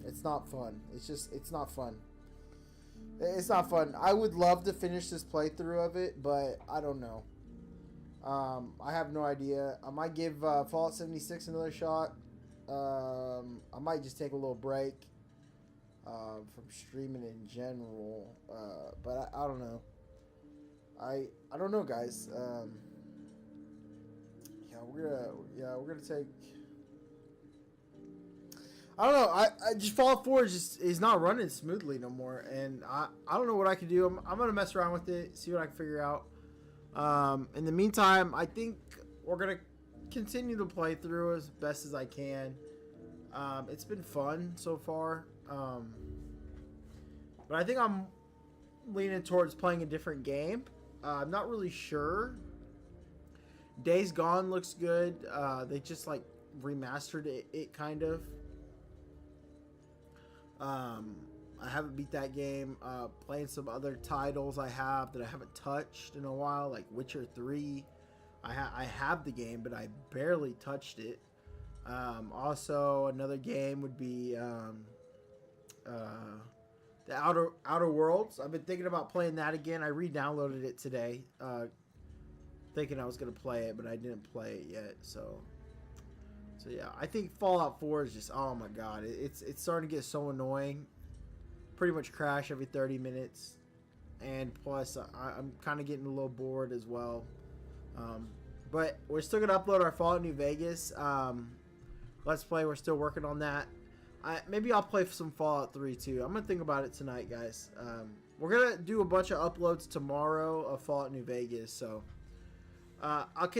It's not fun. It's not fun. It's not fun. I would love to finish this playthrough of it, but I don't know. I have no idea. I might give Fallout 76 another shot. I might just take a little break from streaming in general. But I don't know. I don't know, guys. Yeah, we're gonna take I don't know. I just Fallout 4 is not running smoothly no more, and I don't know what I can do. I'm gonna mess around with it, see what I can figure out. In the meantime, I think we're gonna continue to play through as best as I can. It's been fun so far, but I think I'm leaning towards playing a different game. I'm not really sure. Days Gone looks good. They just like remastered it kind of. I haven't beat that game. Playing some other titles I have that I haven't touched in a while, like Witcher 3. I have the game, but I barely touched it. Also, another game would be the Outer Worlds. I've been thinking about playing that again. I re-downloaded it today, thinking I was gonna play it, but I didn't play it yet. So yeah, I think Fallout 4 is just, oh my god, it's starting to get so annoying. Pretty much crash every 30 minutes, and plus I'm kind of getting a little bored as well. But we're still gonna upload our Fallout New Vegas Let's Play. We're still working on that. Maybe I'll play some Fallout 3 too. I'm gonna think about it tonight, guys. We're gonna do a bunch of uploads tomorrow of Fallout New Vegas, so I'll catch